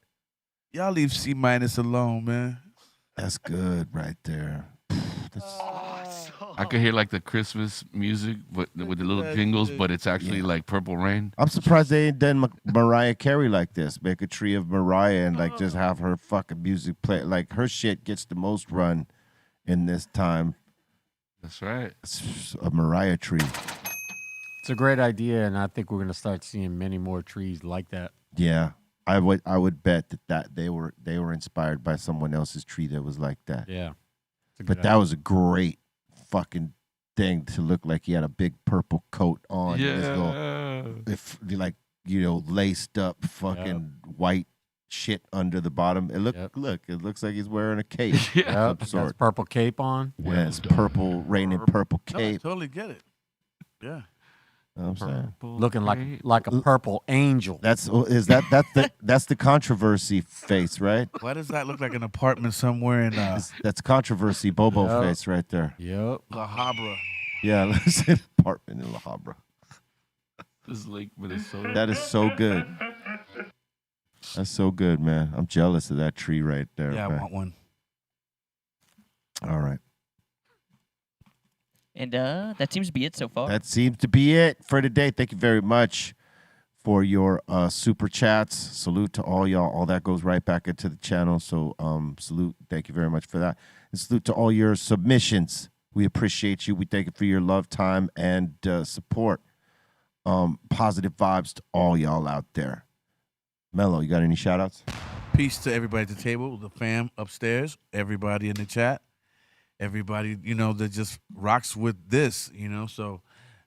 Y'all leave C- alone, man. That's good right there. I could hear like the Christmas music, but with the little jingles, but it's actually like Purple Rain. I'm surprised they ain't done Mariah Carey like this. Make a tree of Mariah and like just have her fucking music play. Like her shit gets the most run in this time. That's right. It's a Mariah tree. It's a great idea, and I think we're going to start seeing many more trees like that. Yeah. I would bet that they were inspired by someone else's tree that was like that. Yeah. But that was a great fucking thing to look like he had a big purple coat on. Yeah. This little, laced up fucking white shit under the bottom. It it looks like he's wearing a cape. Yeah. of some That's sort. purple cape on. Yes, purple raining purple No, I cape. totally get it. Yeah. You know what I'm saying? Looking like a purple angel. That's the controversy face, right? Why does that look like an apartment somewhere in That's controversy Bobo Yep. face right there. Yep. La Habra? Yeah, listen, apartment in La Habra. This Lake Minnesota. That is so good. That's so good, man. I'm jealous of that tree right there. Yeah, I man. want one. All right. And that seems to be it so far. That seems to be it for today. Thank you very much for your super chats. Salute to all y'all. All that goes right back into the channel. So salute. Thank you very much for that. And salute to all your submissions. We appreciate you. We thank you for your love, time, and support. Positive vibes to all y'all out there. Mello, you got any shout outs? Peace to everybody at the table, the fam upstairs, everybody in the chat, everybody, that just rocks with this, So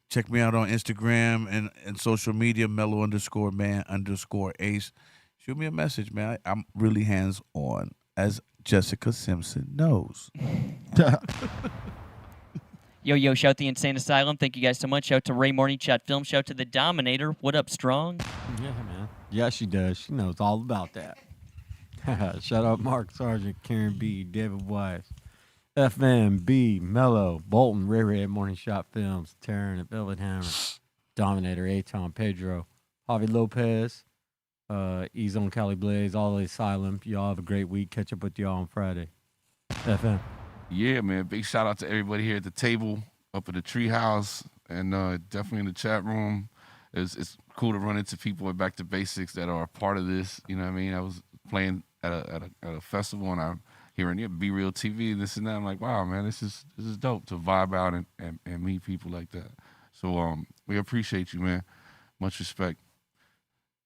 check me out on Instagram and social media, Mello_man_ace. Shoot me a message, man. I'm really hands on, as Jessica Simpson knows. Yo, shout the Insane Asylum. Thank you guys so much. Shout to Ray Morning Shot Film. Shout to the Dominator. What up, Strong? Yeah, man. Yeah, she does. She knows all about that. Shout out Mark Sargent, Karen B, David Weiss, FMB, Mello, Bolton, Ray Ray at Morning Shot Films, Taryn at Velvet Hammer, Dominator, Aton, Pedro, Javi Lopez, E-Zone Cali Blaze, all the Asylum. Y'all have a great week. Catch up with y'all on Friday. FM. Yeah, man. Big shout out to everybody here at the table, up at the treehouse, and definitely in the chat room. It's cool to run into people at Back to Basics that are a part of this. You know what I mean? I was playing at a festival, and I'm hearing BREALTV, this and that. I'm like, wow, man, this is dope to vibe out and meet people like that. So we appreciate you, man. Much respect.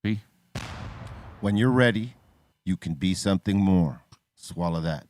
B. When you're ready, you can be something more. Swallow that.